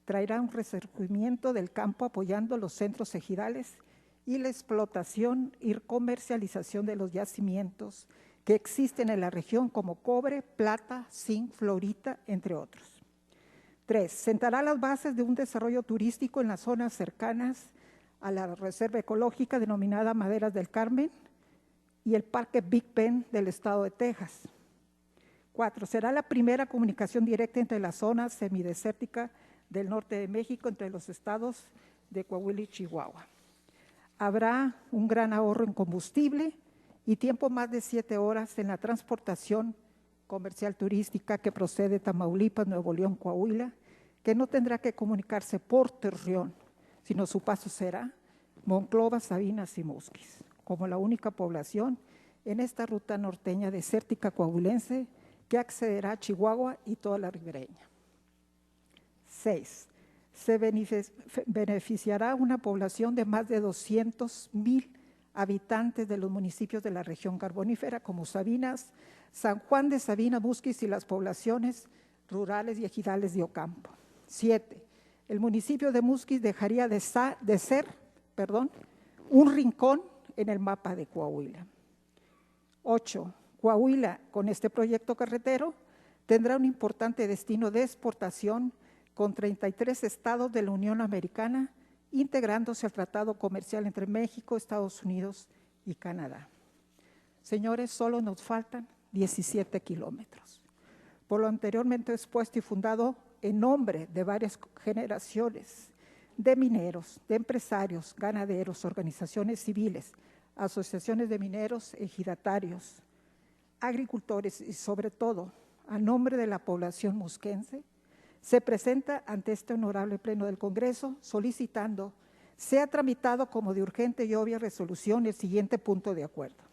traerá un resurgimiento del campo apoyando los centros ejidales y la explotación y comercialización de los yacimientos que existen en la región como cobre, plata, zinc, fluorita, entre otros. 3. Sentará las bases de un desarrollo turístico en las zonas cercanas a la reserva ecológica denominada Maderas del Carmen y el Parque Big Bend del estado de Texas. 4. Será la primera comunicación directa entre la zona semidesértica del norte de México, entre los estados de Coahuila y Chihuahua. Habrá un gran ahorro en combustible y tiempo más de 7 horas en la transportación comercial turística que procede de Tamaulipas, Nuevo León, Coahuila, que no tendrá que comunicarse por Torreón, sino su paso será Monclova, Sabinas y Musquis, como la única población en esta ruta norteña desértica coahuilense que accederá a Chihuahua y toda la ribereña. 6. Se beneficiará una población de más de 200,000 habitantes de los municipios de la región carbonífera como Sabinas, San Juan de Sabina, Musquis y las poblaciones rurales y ejidales de Ocampo. 7. El municipio de Musquis dejaría de ser un rincón en el mapa de Coahuila. 8. Coahuila, con este proyecto carretero, tendrá un importante destino de exportación con 33 estados de la Unión Americana, integrándose al Tratado Comercial entre México, Estados Unidos y Canadá. Señores, solo nos faltan 17 kilómetros. Por lo anteriormente expuesto y fundado en nombre de varias generaciones de mineros, de empresarios, ganaderos, organizaciones civiles, asociaciones de mineros, ejidatarios, agricultores y sobre todo a nombre de la población musquense, se presenta ante este honorable Pleno del Congreso solicitando sea tramitado como de urgente y obvia resolución el siguiente punto de acuerdo.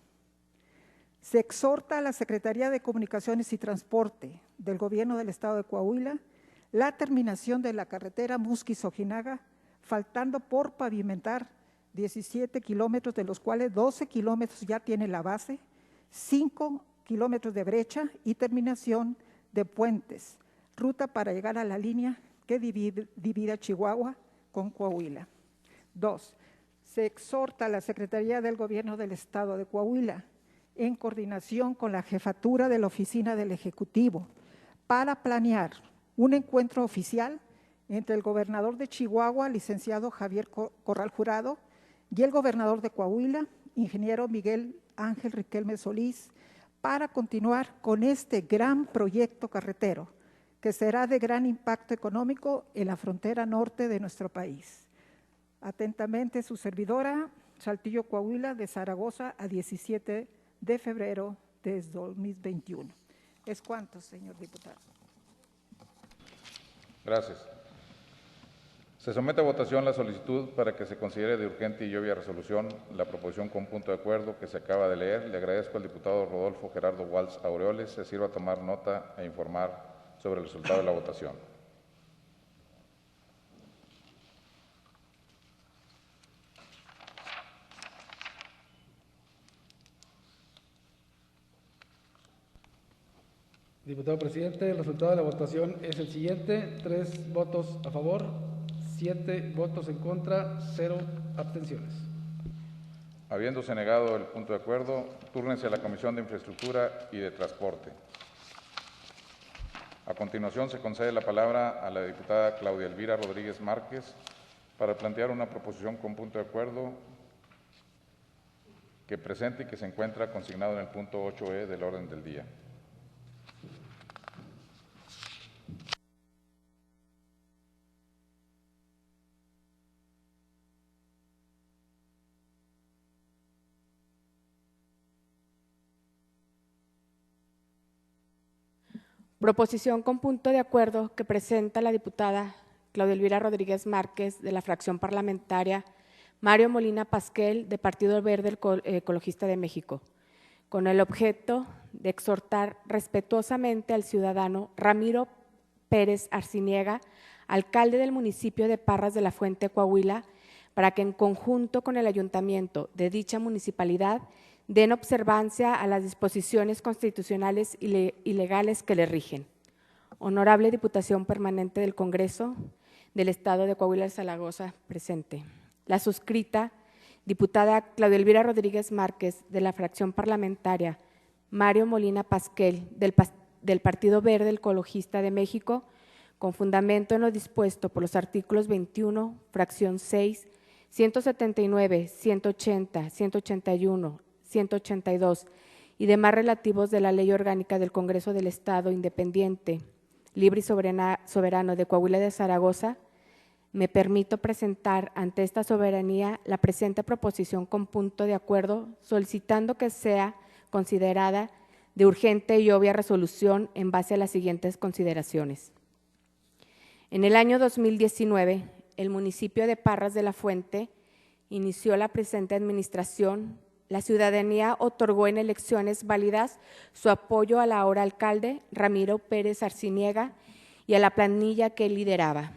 Se exhorta a la Secretaría de Comunicaciones y Transporte del Gobierno del Estado de Coahuila la terminación de la carretera Musquis-Ojinaga, faltando por pavimentar 17 kilómetros, de los cuales 12 kilómetros ya tiene la base, 5 kilómetros de brecha y terminación de puentes, ruta para llegar a la línea que divide a Chihuahua con Coahuila. 2. Se exhorta a la Secretaría del Gobierno del Estado de Coahuila, en coordinación con la jefatura de la Oficina del Ejecutivo, para planear un encuentro oficial entre el gobernador de Chihuahua, licenciado Javier Corral Jurado, y el gobernador de Coahuila, ingeniero Miguel Ángel Riquelme Solís, para continuar con este gran proyecto carretero, que será de gran impacto económico en la frontera norte de nuestro país. Atentamente, su servidora, Saltillo, Coahuila, de Zaragoza a 17 de febrero de 2021. ¿Es cuánto, señor diputado? Gracias. Se somete a votación la solicitud para que se considere de urgente y obvia resolución la proposición con punto de acuerdo que se acaba de leer. Le agradezco al diputado Rodolfo Gerardo Walz Aureoles se sirva a tomar nota e informar sobre el resultado de la votación. Diputado presidente, el resultado de la votación es el siguiente: 3 votos a favor, 7 votos en contra, 0 abstenciones. Habiéndose negado el punto de acuerdo, túrnense a la Comisión de Infraestructura y de Transporte. A continuación, se concede la palabra a la diputada Claudia Elvira Rodríguez Márquez para plantear una proposición con punto de acuerdo que presente y que se encuentra consignado en el punto 8E del orden del día. Proposición con punto de acuerdo que presenta la diputada Claudia Elvira Rodríguez Márquez de la fracción parlamentaria Mario Molina Pasquel de Partido Verde Ecologista de México, con el objeto de exhortar respetuosamente al ciudadano Ramiro Pérez Arciniega, alcalde del municipio de Parras de la Fuente, Coahuila, para que en conjunto con el ayuntamiento de dicha municipalidad den observancia a las disposiciones constitucionales y legales que le rigen. Honorable Diputación Permanente del Congreso del Estado de Coahuila de Zaragoza, presente. La suscrita, diputada Claudia Elvira Rodríguez Márquez, de la fracción parlamentaria Mario Molina Pasquel, del Partido Verde Ecologista de México, con fundamento en lo dispuesto por los artículos 21, fracción 6, 179, 180, 181, 182 y demás relativos de la Ley Orgánica del Congreso del Estado Independiente, Libre y Soberano de Coahuila de Zaragoza, me permito presentar ante esta soberanía la presente proposición con punto de acuerdo, solicitando que sea considerada de urgente y obvia resolución en base a las siguientes consideraciones. En el año 2019, el municipio de Parras de la Fuente inició la presente administración. La ciudadanía otorgó en elecciones válidas su apoyo al ahora alcalde Ramiro Pérez Arciniega y a la planilla que él lideraba.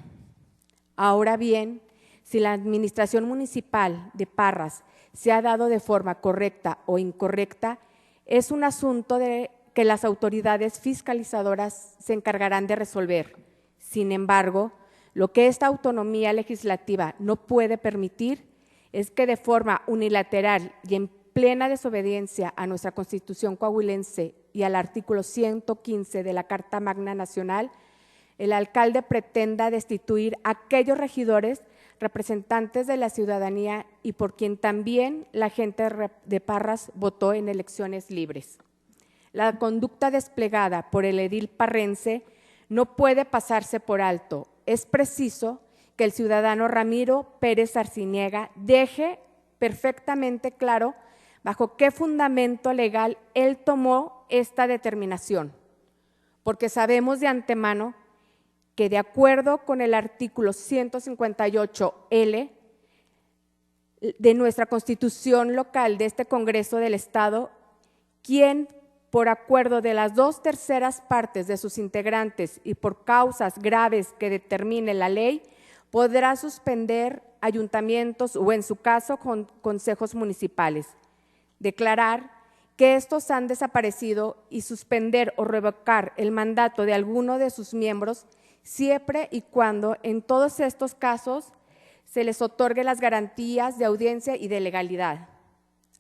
Ahora bien, si la administración municipal de Parras se ha dado de forma correcta o incorrecta, es un asunto que las autoridades fiscalizadoras se encargarán de resolver. Sin embargo, lo que esta autonomía legislativa no puede permitir es que de forma unilateral y en plena desobediencia a nuestra Constitución coahuilense y al artículo 115 de la Carta Magna Nacional, el alcalde pretenda destituir a aquellos regidores representantes de la ciudadanía y por quien también la gente de Parras votó en elecciones libres. La conducta desplegada por el edil parrense no puede pasarse por alto. Es preciso que el ciudadano Ramiro Pérez Arciniega deje perfectamente claro bajo qué fundamento legal él tomó esta determinación, porque sabemos de antemano que de acuerdo con el artículo 158L de nuestra Constitución local de este Congreso del Estado, quien por acuerdo de las 2/3 partes de sus integrantes y por causas graves que determine la ley, podrá suspender ayuntamientos o en su caso con consejos municipales, declarar que estos han desaparecido y suspender o revocar el mandato de alguno de sus miembros siempre y cuando en todos estos casos se les otorgue las garantías de audiencia y de legalidad.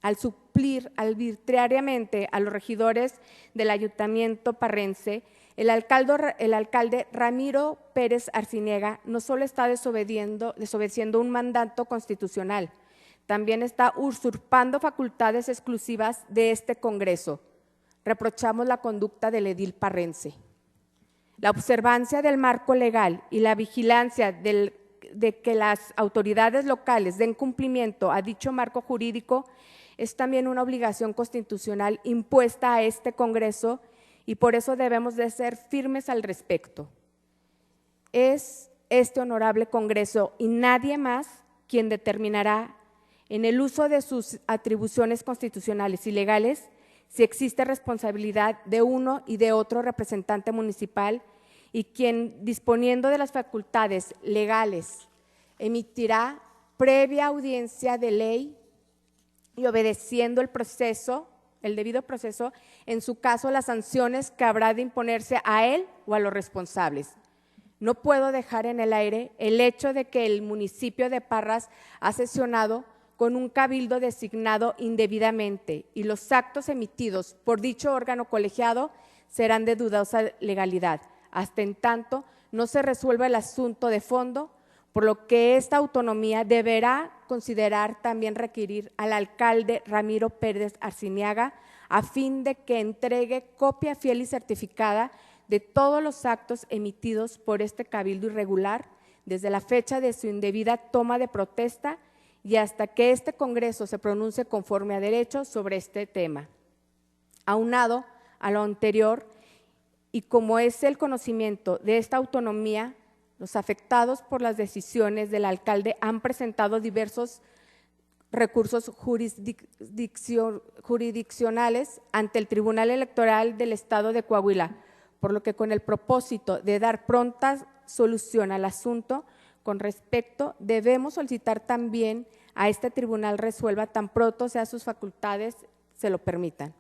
Al suplir arbitrariamente a los regidores del ayuntamiento parrense, el alcalde Ramiro Pérez Arciniega no solo está desobedeciendo un mandato constitucional, también está usurpando facultades exclusivas de este Congreso. Reprochamos la conducta del edil parrense. La observancia del marco legal y la vigilancia de que las autoridades locales den cumplimiento a dicho marco jurídico es también una obligación constitucional impuesta a este Congreso y por eso debemos de ser firmes al respecto. Es este honorable Congreso y nadie más quien determinará en el uso de sus atribuciones constitucionales y legales si existe responsabilidad de uno y de otro representante municipal y quien, disponiendo de las facultades legales, emitirá previa audiencia de ley y obedeciendo el debido proceso, en su caso las sanciones que habrá de imponerse a él o a los responsables. No puedo dejar en el aire el hecho de que el municipio de Parras ha sesionado con un cabildo designado indebidamente y los actos emitidos por dicho órgano colegiado serán de dudosa legalidad, hasta en tanto no se resuelva el asunto de fondo, por lo que esta autonomía deberá considerar también requerir al alcalde Ramiro Pérez Arciniaga a fin de que entregue copia fiel y certificada de todos los actos emitidos por este cabildo irregular desde la fecha de su indebida toma de protesta y hasta que este Congreso se pronuncie conforme a derecho sobre este tema. Aunado a lo anterior, y como es el conocimiento de esta autonomía, los afectados por las decisiones del alcalde han presentado diversos recursos jurisdiccionales ante el Tribunal Electoral del Estado de Coahuila, por lo que con el propósito de dar pronta solución al asunto con respecto, debemos solicitar también a este tribunal resuelva tan pronto sea sus facultades se lo permitan.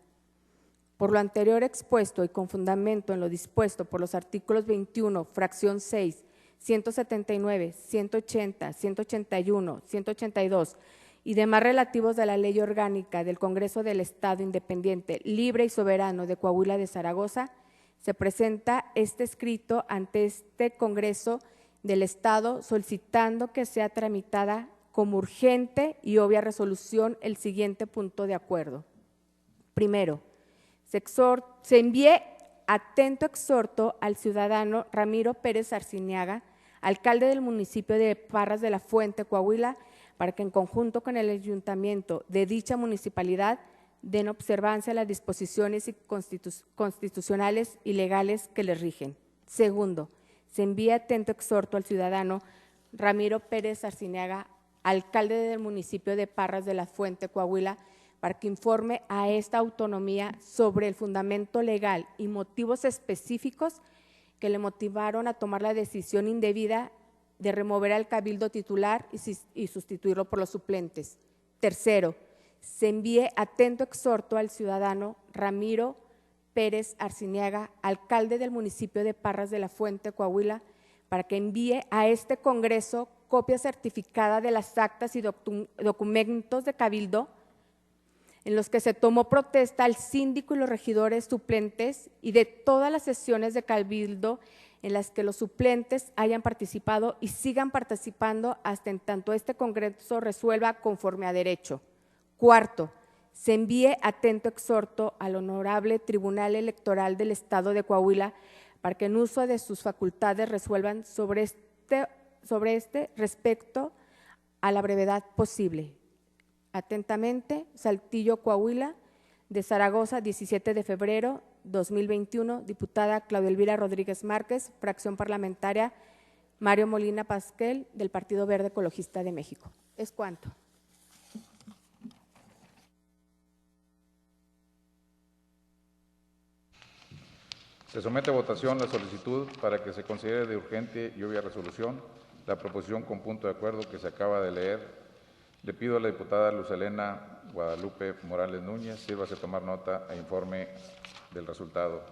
Por lo anterior expuesto y con fundamento en lo dispuesto por los artículos 21, fracción 6, 179, 180, 181, 182 y demás relativos de la Ley Orgánica del Congreso del Estado Independiente, Libre y Soberano de Coahuila de Zaragoza, se presenta este escrito ante este Congreso del Estado solicitando que sea tramitada como urgente y obvia resolución el siguiente punto de acuerdo. Primero, se envíe atento exhorto al ciudadano Ramiro Pérez Arciniaga, alcalde del municipio de Parras de la Fuente, Coahuila, para que en conjunto con el ayuntamiento de dicha municipalidad den observancia a las disposiciones constitucionales y legales que les rigen. Segundo, se envía atento exhorto al ciudadano Ramiro Pérez Arciniaga, alcalde del municipio de Parras de la Fuente, Coahuila, para que informe a esta autonomía sobre el fundamento legal y motivos específicos que le motivaron a tomar la decisión indebida de remover al cabildo titular y sustituirlo por los suplentes. Tercero, se envíe atento exhorto al ciudadano Ramiro Pérez Arciniaga, alcalde del municipio de Parras de la Fuente, Coahuila, para que envíe a este Congreso copia certificada de las actas y documentos de cabildo en los que se tomó protesta al síndico y los regidores suplentes y de todas las sesiones de cabildo en las que los suplentes hayan participado y sigan participando hasta en tanto este Congreso resuelva conforme a derecho. Cuarto, se envíe atento exhorto al Honorable Tribunal Electoral del Estado de Coahuila para que en uso de sus facultades resuelvan sobre este respecto a la brevedad posible. Atentamente, Saltillo, Coahuila, de Zaragoza, 17 de febrero 2021, diputada Claudia Elvira Rodríguez Márquez, fracción parlamentaria Mario Molina Pasquel, del Partido Verde Ecologista de México. Es cuanto. Se somete a votación la solicitud para que se considere de urgente y obvia resolución la proposición con punto de acuerdo que se acaba de leer. Le pido a la diputada Luz Helena Guadalupe Morales Núñez, sírvase tomar nota e informe del resultado.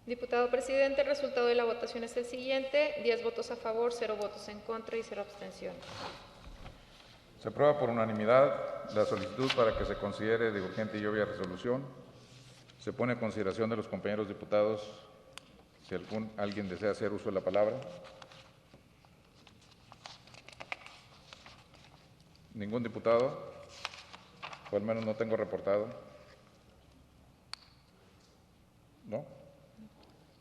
Diputado presidente, el resultado de la votación es el siguiente: 10 votos a favor, 0 votos en contra y 0 abstenciones. Se aprueba por unanimidad la solicitud para que se considere de urgente y obvia resolución. Se pone a consideración de los compañeros diputados si alguien desea hacer uso de la palabra. ¿Ningún diputado? O al menos no tengo reportado. ¿No?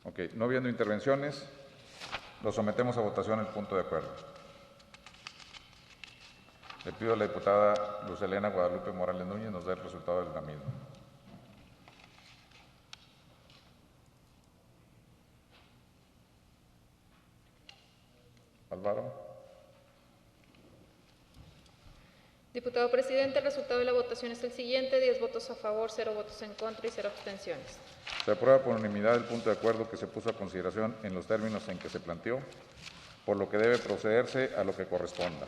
Ok, no habiendo intervenciones, lo sometemos a votación el punto de acuerdo. Le pido a la diputada Luz Helena Guadalupe Morales Núñez nos dé el resultado de la misma. Álvaro. Diputado presidente, el resultado de la votación es el siguiente: 10 votos a favor, 0 votos en contra y 0 abstenciones. Se aprueba por unanimidad el punto de acuerdo que se puso a consideración en los términos en que se planteó, por lo que debe procederse a lo que corresponda.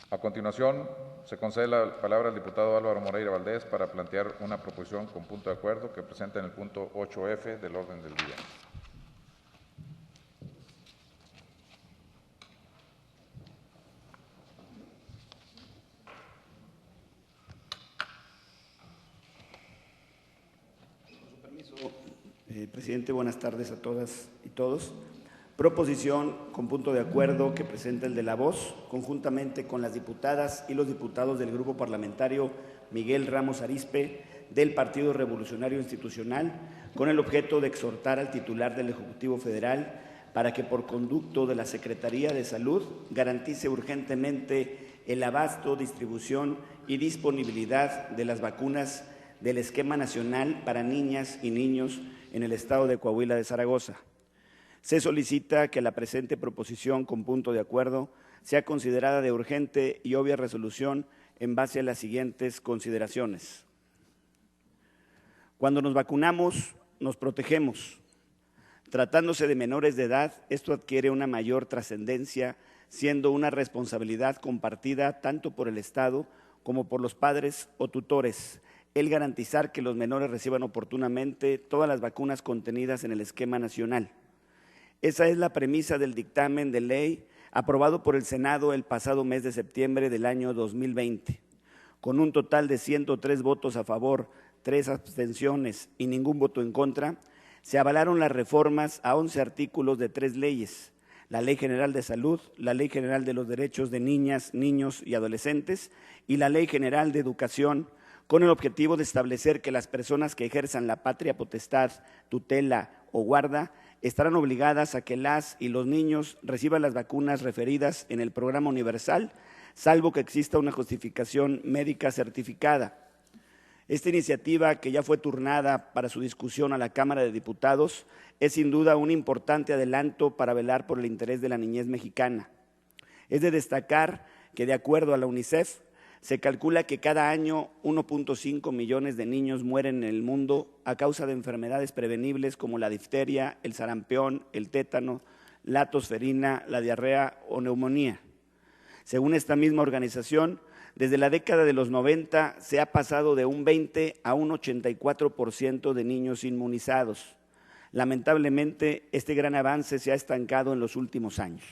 A continuación, se concede la palabra al diputado Álvaro Moreira Valdés para plantear una proposición con punto de acuerdo que presenta en el punto 8F del orden del día. Presidente, buenas tardes a todas y todos. Proposición con punto de acuerdo que presenta el de La Voz, conjuntamente con las diputadas y los diputados del Grupo Parlamentario Miguel Ramos Arizpe del Partido Revolucionario Institucional, con el objeto de exhortar al titular del Ejecutivo Federal para que, por conducto de la Secretaría de Salud, garantice urgentemente el abasto, distribución y disponibilidad de las vacunas del Esquema Nacional para niñas y niños en el estado de Coahuila de Zaragoza. Se solicita que la presente proposición con punto de acuerdo sea considerada de urgente y obvia resolución en base a las siguientes consideraciones. Cuando nos vacunamos, nos protegemos. Tratándose de menores de edad, esto adquiere una mayor trascendencia, siendo una responsabilidad compartida tanto por el Estado como por los padres o tutores, el garantizar que los menores reciban oportunamente todas las vacunas contenidas en el esquema nacional. Esa es la premisa del dictamen de ley aprobado por el Senado el pasado mes de septiembre del año 2020. Con un total de 103 votos a favor, 3 abstenciones y ningún voto en contra, se avalaron las reformas a 11 artículos de 3 leyes: la Ley General de Salud, la Ley General de los Derechos de Niñas, Niños y Adolescentes y la Ley General de Educación, con el objetivo de establecer que las personas que ejerzan la patria potestad, tutela o guarda estarán obligadas a que las y los niños reciban las vacunas referidas en el programa universal, salvo que exista una justificación médica certificada. Esta iniciativa, que ya fue turnada para su discusión a la Cámara de Diputados, es sin duda un importante adelanto para velar por el interés de la niñez mexicana. Es de destacar que, de acuerdo a la UNICEF, se calcula que cada año 1.5 millones de niños mueren en el mundo a causa de enfermedades prevenibles como la difteria, el sarampión, el tétano, la tosferina, la diarrea o neumonía. Según esta misma organización, desde la década de los 90 se ha pasado de un 20 a un 84% de niños inmunizados. Lamentablemente, este gran avance se ha estancado en los últimos años.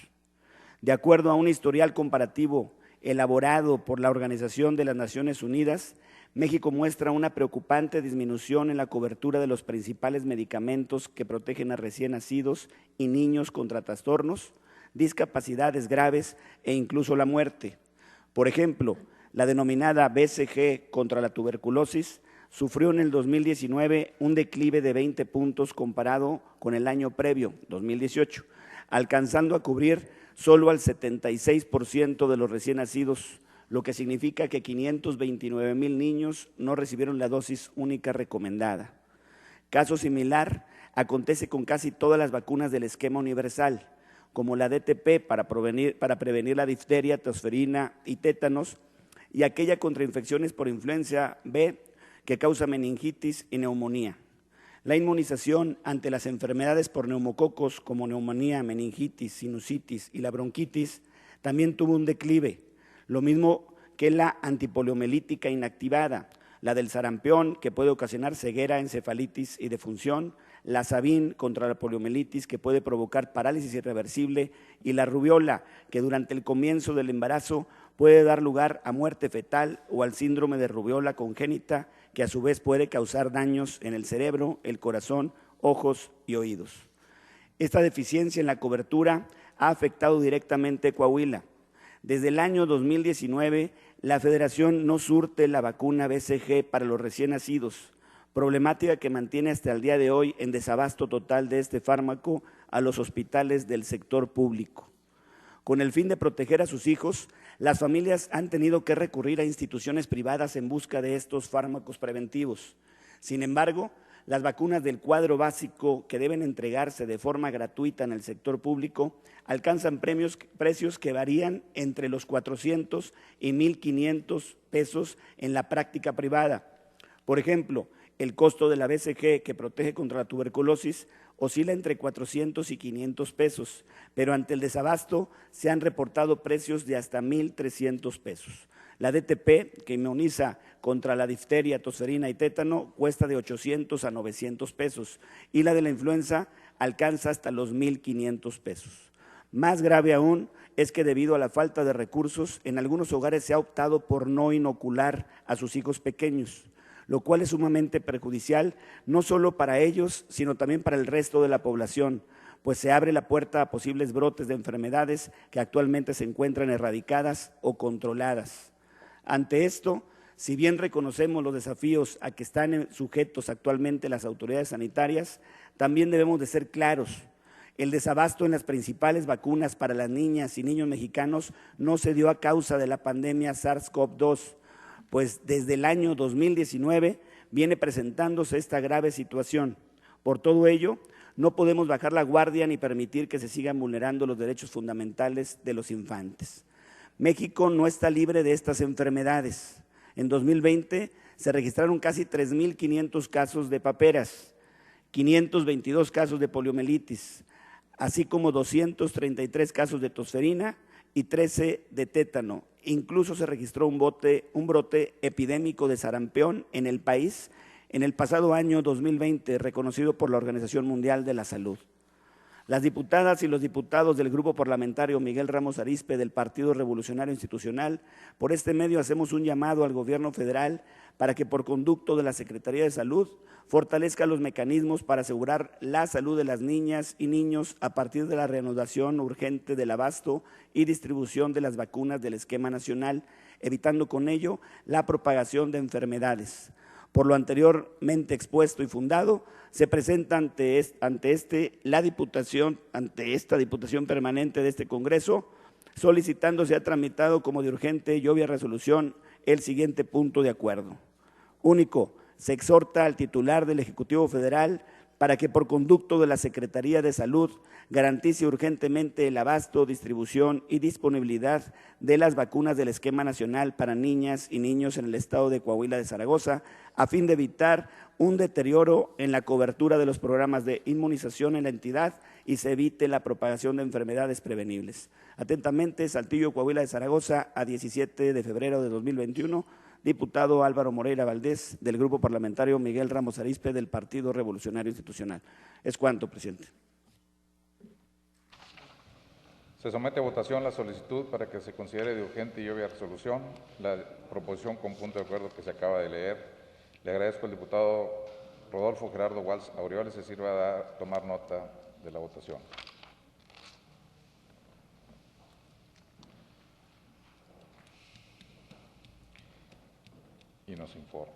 De acuerdo a un historial comparativo elaborado por la Organización de las Naciones Unidas, México muestra una preocupante disminución en la cobertura de los principales medicamentos que protegen a recién nacidos y niños contra trastornos, discapacidades graves e incluso la muerte. Por ejemplo, la denominada BCG contra la tuberculosis sufrió en el 2019 un declive de 20 puntos comparado con el año previo, 2018, alcanzando a cubrir solo al 76% de los recién nacidos, lo que significa que 529,000 niños no recibieron la dosis única recomendada. Caso similar acontece con casi todas las vacunas del esquema universal, como la DTP para prevenir la difteria, tosferina y tétanos, y aquella contra infecciones por influenza B que causa meningitis y neumonía. La inmunización ante las enfermedades por neumococos como neumonía, meningitis, sinusitis y la bronquitis también tuvo un declive, lo mismo que la antipoliomelítica inactivada, la del sarampión, que puede ocasionar ceguera, encefalitis y defunción, la Sabin contra la poliomielitis, que puede provocar parálisis irreversible, y la rubiola, que durante el comienzo del embarazo puede dar lugar a muerte fetal o al síndrome de rubiola congénita, que a su vez puede causar daños en el cerebro, el corazón, ojos y oídos. Esta deficiencia en la cobertura ha afectado directamente a Coahuila. Desde el año 2019, la Federación no surte la vacuna BCG para los recién nacidos, problemática que mantiene hasta el día de hoy en desabasto total de este fármaco a los hospitales del sector público. Con el fin de proteger a sus hijos, las familias han tenido que recurrir a instituciones privadas en busca de estos fármacos preventivos. Sin embargo, las vacunas del cuadro básico que deben entregarse de forma gratuita en el sector público alcanzan precios que varían entre los 400 y 1,500 pesos en la práctica privada. Por ejemplo, el costo de la BCG, que protege contra la tuberculosis, oscila entre 400 y 500 pesos, pero ante el desabasto se han reportado precios de hasta 1,300 pesos. La DTP, que inmuniza contra la difteria, tosferina y tétano, cuesta de 800 a 900 pesos y la de la influenza alcanza hasta los 1,500 pesos. Más grave aún es que debido a la falta de recursos, en algunos hogares se ha optado por no inocular a sus hijos pequeños, lo cual es sumamente perjudicial no solo para ellos, sino también para el resto de la población, pues se abre la puerta a posibles brotes de enfermedades que actualmente se encuentran erradicadas o controladas. Ante esto, si bien reconocemos los desafíos a que están sujetos actualmente las autoridades sanitarias, también debemos de ser claros. El desabasto en las principales vacunas para las niñas y niños mexicanos no se dio a causa de la pandemia SARS-CoV-2, pues desde el año 2019 viene presentándose esta grave situación. Por todo ello, no podemos bajar la guardia ni permitir que se sigan vulnerando los derechos fundamentales de los infantes. México no está libre de estas enfermedades. En 2020 se registraron casi 3,500 casos de paperas, 522 casos de poliomielitis, así como 233 casos de tosferina y 13 de tétano. Incluso se registró un brote epidémico de sarampión en el país en el pasado año 2020, reconocido por la Organización Mundial de la Salud. Las diputadas y los diputados del Grupo Parlamentario Miguel Ramos Arizpe del Partido Revolucionario Institucional, por este medio hacemos un llamado al Gobierno federal para que por conducto de la Secretaría de Salud fortalezca los mecanismos para asegurar la salud de las niñas y niños a partir de la reanudación urgente del abasto y distribución de las vacunas del esquema nacional, evitando con ello la propagación de enfermedades. Por lo anteriormente expuesto y fundado, se presenta ante esta Diputación Permanente de este Congreso, solicitando sea tramitado como de urgente y obvia resolución el siguiente punto de acuerdo. Único, se exhorta al titular del Ejecutivo Federal para que por conducto de la Secretaría de Salud garantice urgentemente el abasto, distribución y disponibilidad de las vacunas del esquema nacional para niñas y niños en el estado de Coahuila de Zaragoza, a fin de evitar un deterioro en la cobertura de los programas de inmunización en la entidad y se evite la propagación de enfermedades prevenibles. Atentamente, Saltillo, Coahuila de Zaragoza, a 17 de febrero de 2021, diputado Álvaro Moreira Valdés, del Grupo Parlamentario Miguel Ramos Arizpe, del Partido Revolucionario Institucional. Es cuanto, presidente. Se somete a votación la solicitud para que se considere de urgente y obvia resolución la proposición con punto de acuerdo que se acaba de leer. Le agradezco al diputado Rodolfo Gerardo Walsh Aureoles se sirva a tomar nota de la votación. Y nos informa.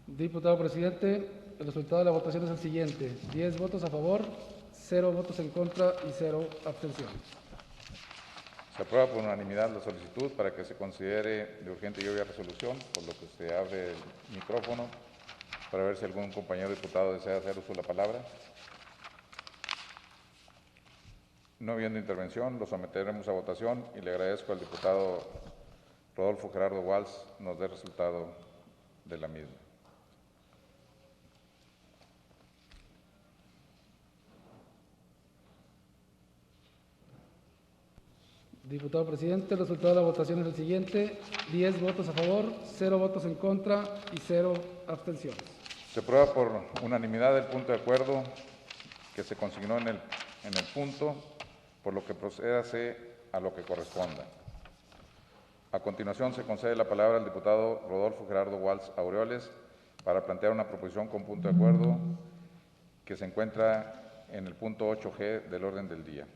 Diputado presidente, el resultado de la votación es el siguiente: 10 votos a favor, 0 votos en contra y 0 abstenciones. Se aprueba por unanimidad la solicitud para que se considere de urgente y obvia resolución, por lo que se abre el micrófono para ver si algún compañero diputado desea hacer uso de la palabra. No habiendo intervención, lo someteremos a votación y le agradezco al diputado Rodolfo Gerardo Walsh nos dé resultado de la misma. Diputado presidente, el resultado de la votación es el siguiente: 10 votos a favor, 0 votos en contra y 0 abstenciones. Se aprueba por unanimidad el punto de acuerdo que se consignó en el punto, por lo que procédase a lo que corresponda. A continuación, se concede la palabra al diputado Rodolfo Gerardo Walsh Aureoles para plantear una proposición con punto de acuerdo que se encuentra en el punto 8G del orden del día.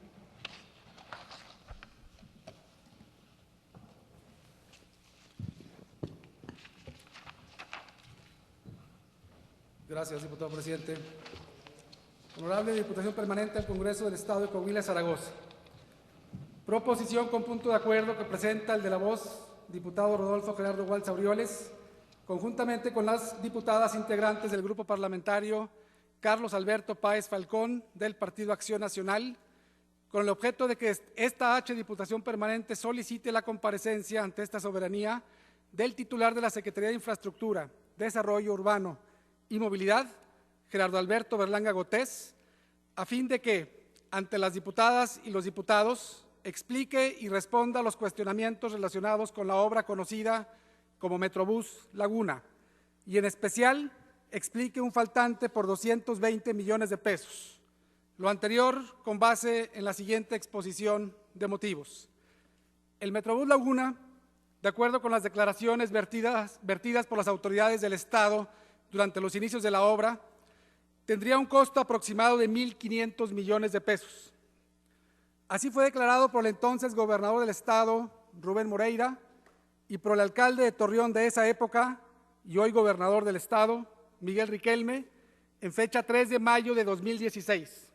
Gracias, diputado presidente. Honorable Diputación Permanente al Congreso del Estado de Coahuila de Zaragoza. Proposición con punto de acuerdo que presenta el de la voz, diputado Rodolfo Gerardo Walsh Aureoles, conjuntamente con las diputadas integrantes del Grupo Parlamentario Carlos Alberto Páez Falcón, del Partido Acción Nacional, con el objeto de que esta Diputación Permanente solicite la comparecencia ante esta soberanía del titular de la Secretaría de Infraestructura, Desarrollo Urbano y Movilidad, Gerardo Alberto Berlanga Gotés, a fin de que, ante las diputadas y los diputados, explique y responda a los cuestionamientos relacionados con la obra conocida como Metrobús Laguna, y en especial explique un faltante por 220 millones de pesos. Lo anterior con base en la siguiente exposición de motivos. El Metrobús Laguna, de acuerdo con las declaraciones vertidas por las autoridades del Estado durante los inicios de la obra, tendría un costo aproximado de 1.500 millones de pesos. Así fue declarado por el entonces gobernador del Estado, Rubén Moreira, y por el alcalde de Torreón de esa época y hoy gobernador del Estado, Miguel Riquelme, en fecha 3 de mayo de 2016.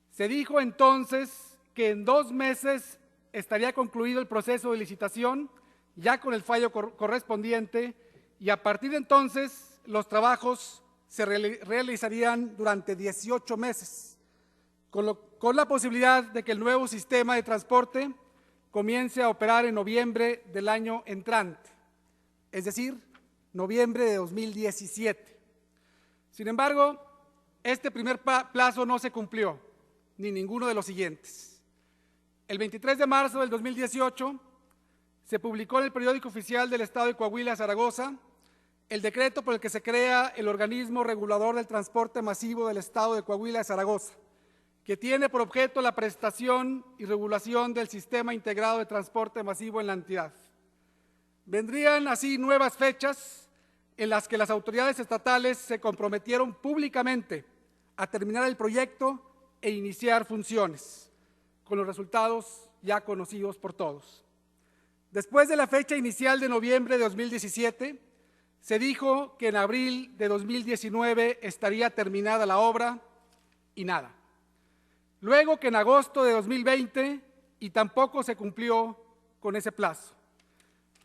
Se dijo entonces que en 2 meses estaría concluido el proceso de licitación, ya con el fallo correspondiente, y a partir de entonces los trabajos se realizarían durante 18 meses, con la posibilidad de que el nuevo sistema de transporte comience a operar en noviembre del año entrante, es decir, noviembre de 2017. Sin embargo, este primer plazo no se cumplió, ni ninguno de los siguientes. El 23 de marzo del 2018 se publicó en el periódico oficial del Estado de Coahuila, Zaragoza, el decreto por el que se crea el organismo regulador del transporte masivo del Estado de Coahuila, Zaragoza, que tiene por objeto la prestación y regulación del sistema integrado de transporte masivo en la entidad. Vendrían así nuevas fechas en las que las autoridades estatales se comprometieron públicamente a terminar el proyecto e iniciar funciones, con los resultados ya conocidos por todos. Después de la fecha inicial de noviembre de 2017, se dijo que en abril de 2019 estaría terminada la obra y nada. Luego que en agosto de 2020 y tampoco se cumplió con ese plazo.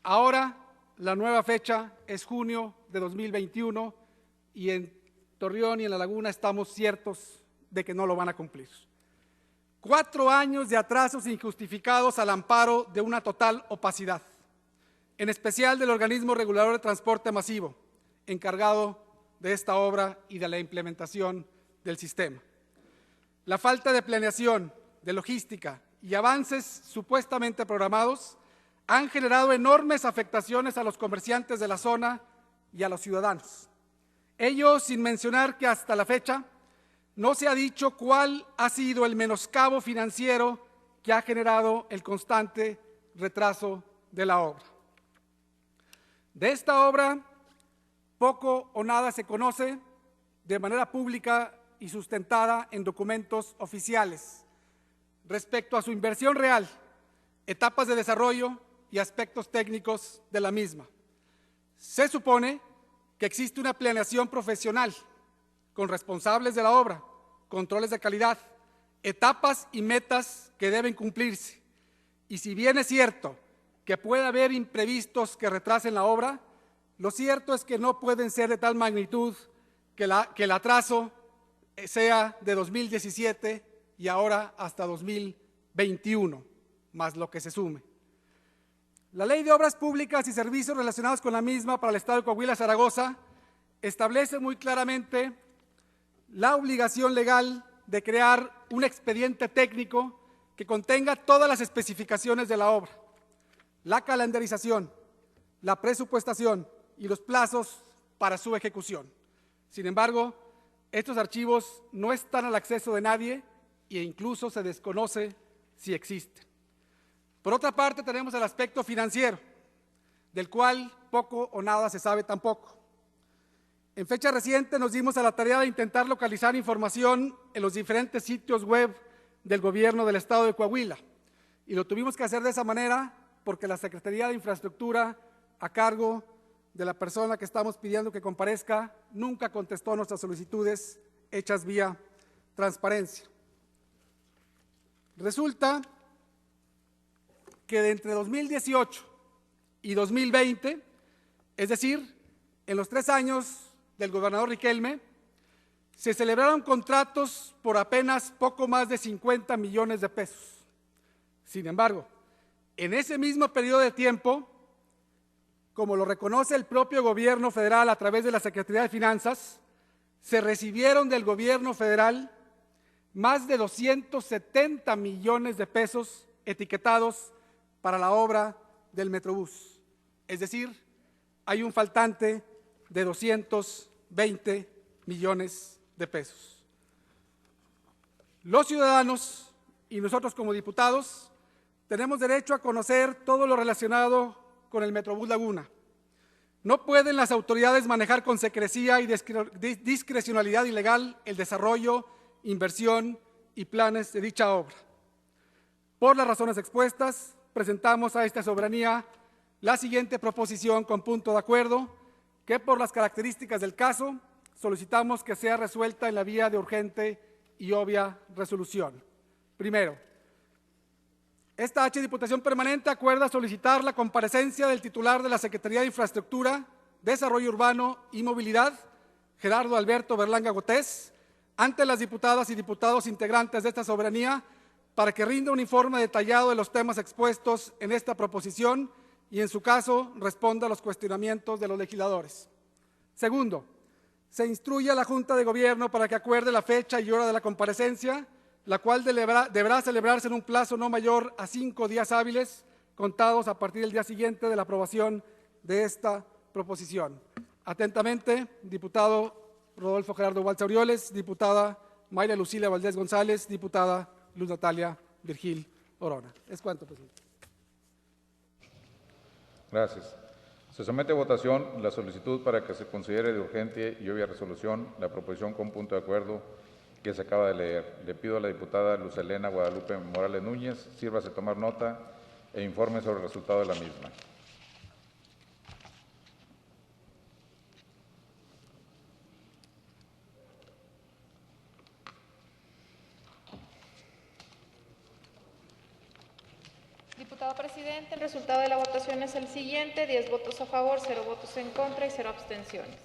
Ahora la nueva fecha es junio de 2021 y en Torreón y en La Laguna estamos ciertos de que no lo van a cumplir. 4 años de atrasos injustificados al amparo de una total opacidad, en especial del organismo regulador de transporte masivo, encargado de esta obra y de la implementación del sistema. La falta de planeación, de logística y avances supuestamente programados han generado enormes afectaciones a los comerciantes de la zona y a los ciudadanos. Ello sin mencionar que hasta la fecha no se ha dicho cuál ha sido el menoscabo financiero que ha generado el constante retraso de la obra. De esta obra, poco o nada se conoce de manera pública y sustentada en documentos oficiales respecto a su inversión real, etapas de desarrollo y aspectos técnicos de la misma. Se supone que existe una planeación profesional con responsables de la obra, controles de calidad, etapas y metas que deben cumplirse. Y si bien es cierto que puede haber imprevistos que retrasen la obra, lo cierto es que no pueden ser de tal magnitud que el atraso sea de 2017 y ahora hasta 2021, más lo que se sume. La Ley de Obras Públicas y Servicios relacionados con la misma para el Estado de Coahuila, Zaragoza, establece muy claramente la obligación legal de crear un expediente técnico que contenga todas las especificaciones de la obra, la calendarización, la presupuestación y los plazos para su ejecución. Sin embargo, estos archivos no están al acceso de nadie e incluso se desconoce si existen. Por otra parte, tenemos el aspecto financiero, del cual poco o nada se sabe tampoco. En fecha reciente nos dimos a la tarea de intentar localizar información en los diferentes sitios web del gobierno del Estado de Coahuila, y lo tuvimos que hacer de esa manera porque la Secretaría de Infraestructura, a cargo de la persona que estamos pidiendo que comparezca, nunca contestó nuestras solicitudes hechas vía transparencia. Resulta que de entre 2018 y 2020, es decir, en los 3 años del gobernador Riquelme, se celebraron contratos por apenas poco más de 50 millones de pesos. Sin embargo, en ese mismo periodo de tiempo, como lo reconoce el propio gobierno federal a través de la Secretaría de Finanzas, se recibieron del gobierno federal más de 270 millones de pesos etiquetados para la obra del Metrobús. Es decir, hay un faltante de 220 millones de pesos. Los ciudadanos y nosotros como diputados tenemos derecho a conocer todo lo relacionado con el Metrobús Laguna. No pueden las autoridades manejar con secrecía y discrecionalidad ilegal el desarrollo, inversión y planes de dicha obra. Por las razones expuestas, presentamos a esta soberanía la siguiente proposición con punto de acuerdo, que por las características del caso solicitamos que sea resuelta en la vía de urgente y obvia resolución. Primero, esta Diputación Permanente acuerda solicitar la comparecencia del titular de la Secretaría de Infraestructura, Desarrollo Urbano y Movilidad, Gerardo Alberto Berlanga Gotés, ante las diputadas y diputados integrantes de esta soberanía para que rinda un informe detallado de los temas expuestos en esta proposición y, en su caso, responda a los cuestionamientos de los legisladores. Segundo, se instruye a la Junta de Gobierno para que acuerde la fecha y hora de la comparecencia, la cual deberá celebrarse en un plazo no mayor a 5 días hábiles, contados a partir del día siguiente de la aprobación de esta proposición. Atentamente, diputado Rodolfo Gerardo Walza Orioles, diputada Mayra Lucila Valdés González, diputada Luz Natalia Virgil Orona. Es cuanto, presidente. Gracias. Se somete a votación la solicitud para que se considere de urgente y obvia resolución la proposición con punto de acuerdo que se acaba de leer. Le pido a la diputada Luz Helena Guadalupe Morales Núñez, sírvase tomar nota e informe sobre el resultado de la misma. Diputado presidente, el resultado de la votación es el siguiente: 10 votos a favor, 0 votos en contra y 0 abstenciones.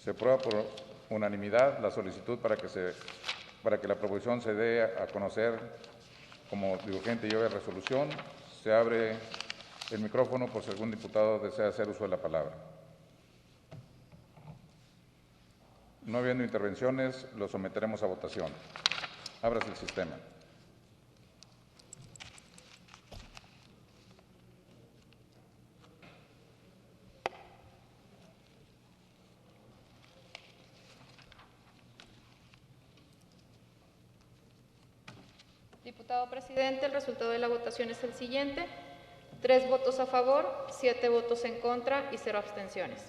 Se aprueba por unanimidad la solicitud para que la proposición se dé a conocer como de urgente y obvia resolución. Se abre el micrófono por si algún diputado desea hacer uso de la palabra. No habiendo intervenciones, lo someteremos a votación. Ábrase el sistema. Diputado presidente, el resultado de la votación es el siguiente: 3 votos a favor, 7 votos en contra y 0 abstenciones.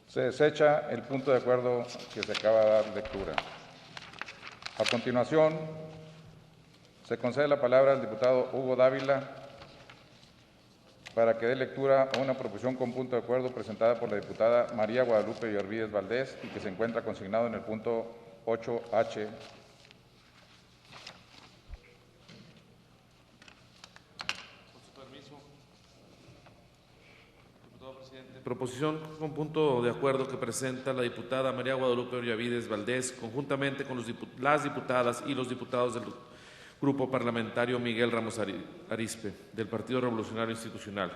Se desecha el punto de acuerdo que se acaba de dar lectura. A continuación, se concede la palabra al diputado Hugo Dávila para que dé lectura a una proposición con punto de acuerdo presentada por la diputada María Guadalupe Villarvídez Valdés y que se encuentra consignado en el punto 8H. Proposición con punto de acuerdo que presenta la diputada María Guadalupe Villarvídez Valdés, conjuntamente con las diputadas y los diputados del Grupo Parlamentario Miguel Ramos Arizpe, del Partido Revolucionario Institucional,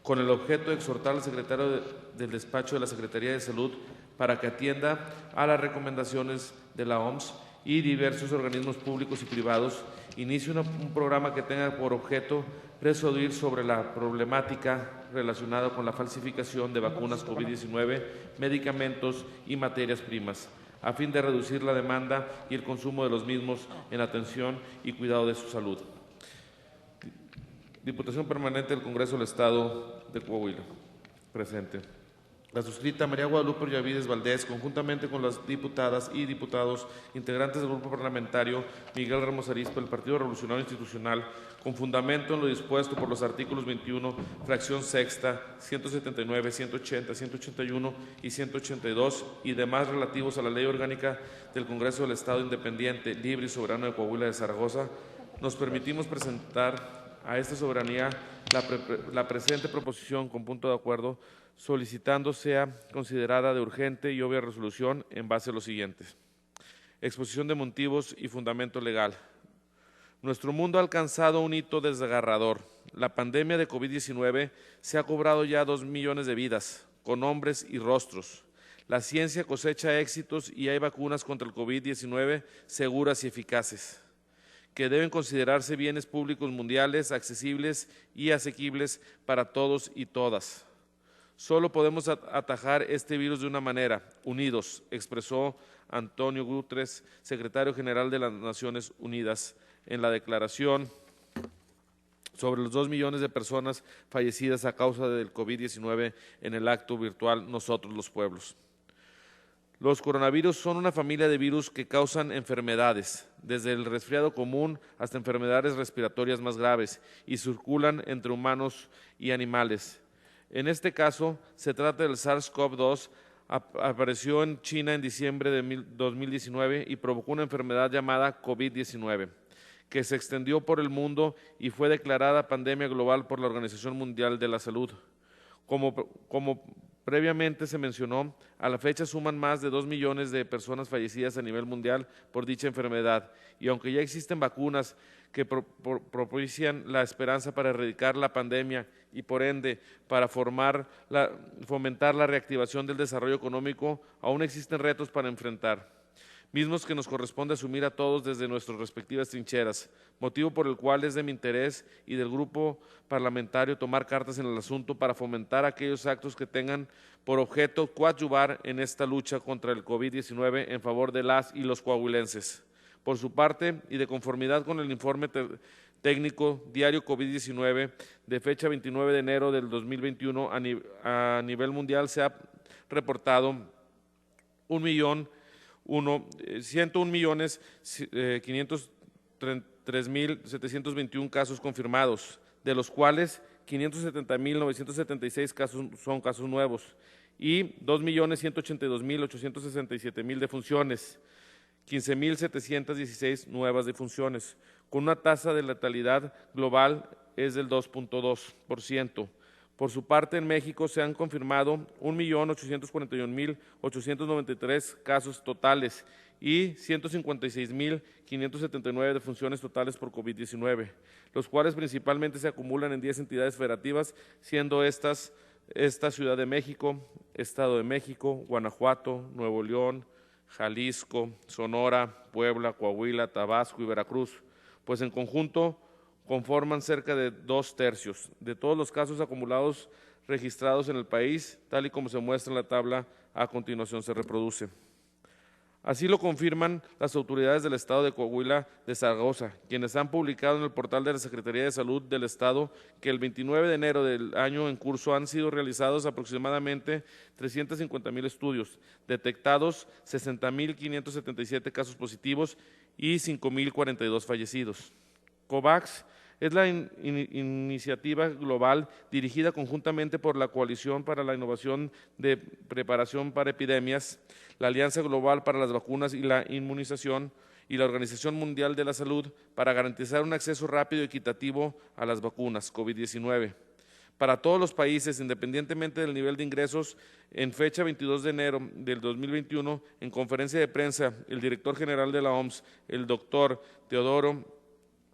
con el objeto de exhortar al secretario del despacho de la Secretaría de Salud para que atienda a las recomendaciones de la OMS y diversos organismos públicos y privados, inicie un programa que tenga por objeto persuadir sobre la problemática relacionada con la falsificación de vacunas COVID-19, medicamentos y materias primas, a fin de reducir la demanda y el consumo de los mismos en atención y cuidado de su salud. Diputación Permanente del Congreso del Estado de Coahuila. Presente. La suscrita María Guadalupe Villarvídez Valdés, conjuntamente con las diputadas y diputados integrantes del Grupo Parlamentario Miguel Ramos Arizpe del Partido Revolucionario Institucional, con fundamento en lo dispuesto por los artículos 21, fracción sexta, 179, 180, 181 y 182 y demás relativos a la Ley Orgánica del Congreso del Estado Independiente, Libre y Soberano de Coahuila de Zaragoza, nos permitimos presentar a esta soberanía la presente proposición con punto de acuerdo, solicitando sea considerada de urgente y obvia resolución en base a los siguientes. Exposición de motivos y fundamento legal. Nuestro mundo ha alcanzado un hito desgarrador. La pandemia de COVID-19 se ha cobrado ya 2 millones de vidas, con nombres y rostros. La ciencia cosecha éxitos y hay vacunas contra el COVID-19 seguras y eficaces, que deben considerarse bienes públicos mundiales, accesibles y asequibles para todos y todas. Solo podemos atajar este virus de una manera, unidos, expresó Antonio Guterres, secretario general de las Naciones Unidas, en la declaración sobre los 2 millones de personas fallecidas a causa del COVID-19 en el acto virtual Nosotros los Pueblos. Los coronavirus son una familia de virus que causan enfermedades, desde el resfriado común hasta enfermedades respiratorias más graves, y circulan entre humanos y animales. En este caso, se trata del SARS-CoV-2, apareció en China en diciembre de 2019 y provocó una enfermedad llamada COVID-19, que se extendió por el mundo y fue declarada pandemia global por la Organización Mundial de la Salud. Como previamente se mencionó, a la fecha suman más de 2 millones de personas fallecidas a nivel mundial por dicha enfermedad, y aunque ya existen vacunas que propician la esperanza para erradicar la pandemia y por ende para fomentar la reactivación del desarrollo económico, aún existen retos para enfrentar, mismos que nos corresponde asumir a todos desde nuestras respectivas trincheras, motivo por el cual es de mi interés y del grupo parlamentario tomar cartas en el asunto para fomentar aquellos actos que tengan por objeto coadyuvar en esta lucha contra el COVID-19 en favor de las y los coahuilenses. Por su parte, y de conformidad con el informe técnico diario COVID-19 de fecha 29 de enero del 2021, a nivel mundial se ha reportado 101.503.721 casos confirmados, de los cuales 570.976 casos son casos nuevos y 2.182.867.000 defunciones, 15.716 nuevas defunciones, con una tasa de letalidad global es del 2.2%. Por su parte, en México se han confirmado 1.841.893 casos totales y 156.579 defunciones totales por COVID-19, los cuales principalmente se acumulan en 10 entidades federativas, siendo esta Ciudad de México, Estado de México, Guanajuato, Nuevo León, Jalisco, Sonora, Puebla, Coahuila, Tabasco y Veracruz, pues en conjunto conforman cerca de 2/3 de todos los casos acumulados registrados en el país, tal y como se muestra en la tabla a continuación se reproduce. Así lo confirman las autoridades del Estado de Coahuila de Zaragoza, quienes han publicado en el portal de la Secretaría de Salud del Estado que el 29 de enero del año en curso han sido realizados aproximadamente 350.000 estudios, detectados 60.577 casos positivos y 5.042 fallecidos. COVAX es la iniciativa global dirigida conjuntamente por la Coalición para la Innovación de Preparación para Epidemias, la Alianza Global para las Vacunas y la Inmunización y la Organización Mundial de la Salud para garantizar un acceso rápido y equitativo a las vacunas COVID-19. Para todos los países, independientemente del nivel de ingresos, en fecha 22 de enero del 2021, en conferencia de prensa, el director general de la OMS, el doctor Teodoro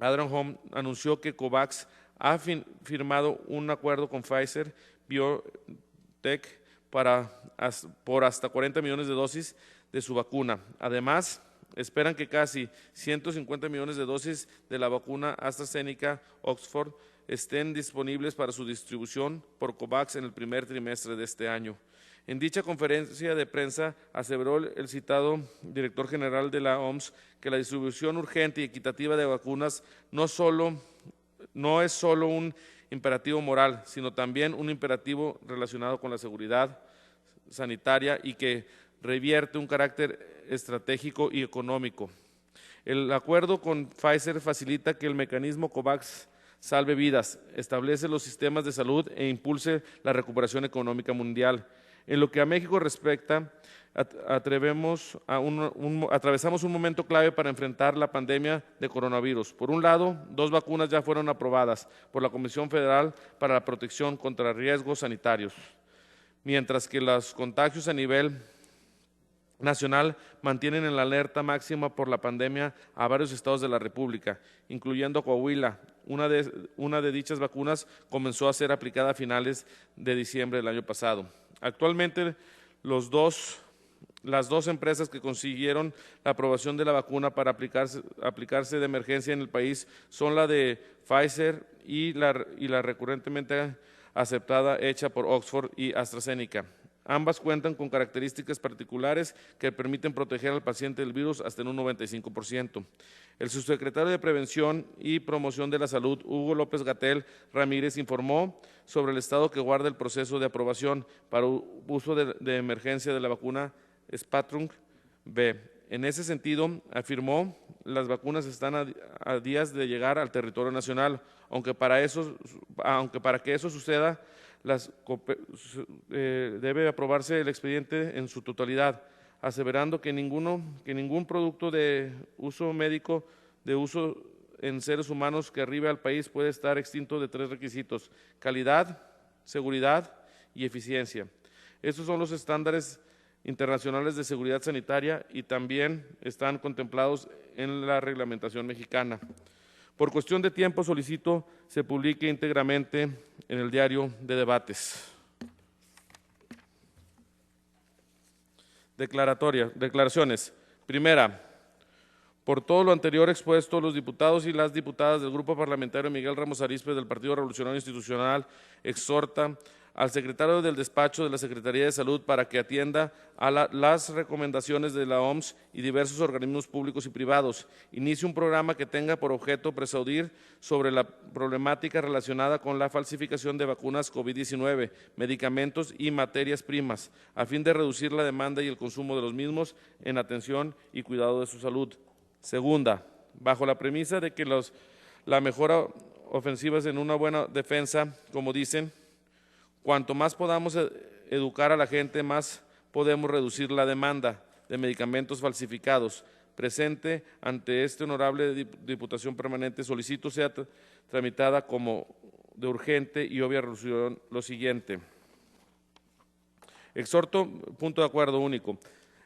Adhanom, anunció que COVAX ha firmado un acuerdo con Pfizer BioNTech por hasta 40 millones de dosis de su vacuna. Además, esperan que casi 150 millones de dosis de la vacuna AstraZeneca Oxford estén disponibles para su distribución por COVAX en el primer trimestre de este año. En dicha conferencia de prensa aseveró el citado director general de la OMS que la distribución urgente y equitativa de vacunas no es solo un imperativo moral, sino también un imperativo relacionado con la seguridad sanitaria y que revierte un carácter estratégico y económico. El acuerdo con Pfizer facilita que el mecanismo COVAX salve vidas, establece los sistemas de salud e impulse la recuperación económica mundial. En lo que a México respecta, atravesamos un momento clave para enfrentar la pandemia de coronavirus. Por un lado, 2 vacunas ya fueron aprobadas por la Comisión Federal para la Protección contra Riesgos Sanitarios, mientras que los contagios a nivel nacional mantienen en la alerta máxima por la pandemia a varios estados de la República, incluyendo Coahuila. Una de dichas vacunas comenzó a ser aplicada a finales de diciembre del año pasado. Actualmente, las dos empresas que consiguieron la aprobación de la vacuna para aplicarse de emergencia en el país son la de Pfizer y la recurrentemente aceptada hecha por Oxford y AstraZeneca. Ambas cuentan con características particulares que permiten proteger al paciente del virus hasta en un 95%. El subsecretario de Prevención y Promoción de la Salud, Hugo López-Gatell Ramírez, informó sobre el estado que guarda el proceso de aprobación para uso de emergencia de la vacuna Sputnik V. En ese sentido, afirmó, las vacunas están a días de llegar al territorio nacional, aunque para que eso suceda, debe aprobarse el expediente en su totalidad, aseverando que ningún producto de uso médico de uso en seres humanos que arribe al país puede estar extinto de 3 requisitos: calidad, seguridad y eficiencia. Estos son los estándares internacionales de seguridad sanitaria y también están contemplados en la reglamentación mexicana. Por cuestión de tiempo, solicito se publique íntegramente en el diario de debates. Declaraciones. Primera, por todo lo anterior expuesto, los diputados y las diputadas del Grupo Parlamentario Miguel Ramos Arizpe del Partido Revolucionario Institucional exhorta al secretario del despacho de la Secretaría de Salud para que atienda a las recomendaciones de la OMS y diversos organismos públicos y privados. Inicie un programa que tenga por objeto persuadir sobre la problemática relacionada con la falsificación de vacunas COVID-19, medicamentos y materias primas, a fin de reducir la demanda y el consumo de los mismos en atención y cuidado de su salud. Segunda, bajo la premisa de que la mejora ofensiva es en una buena defensa, como dicen, cuanto más podamos educar a la gente, más podemos reducir la demanda de medicamentos falsificados. Presente ante este honorable Diputación Permanente, solicito sea tramitada como de urgente y obvia resolución lo siguiente. Exhorto, punto de acuerdo único,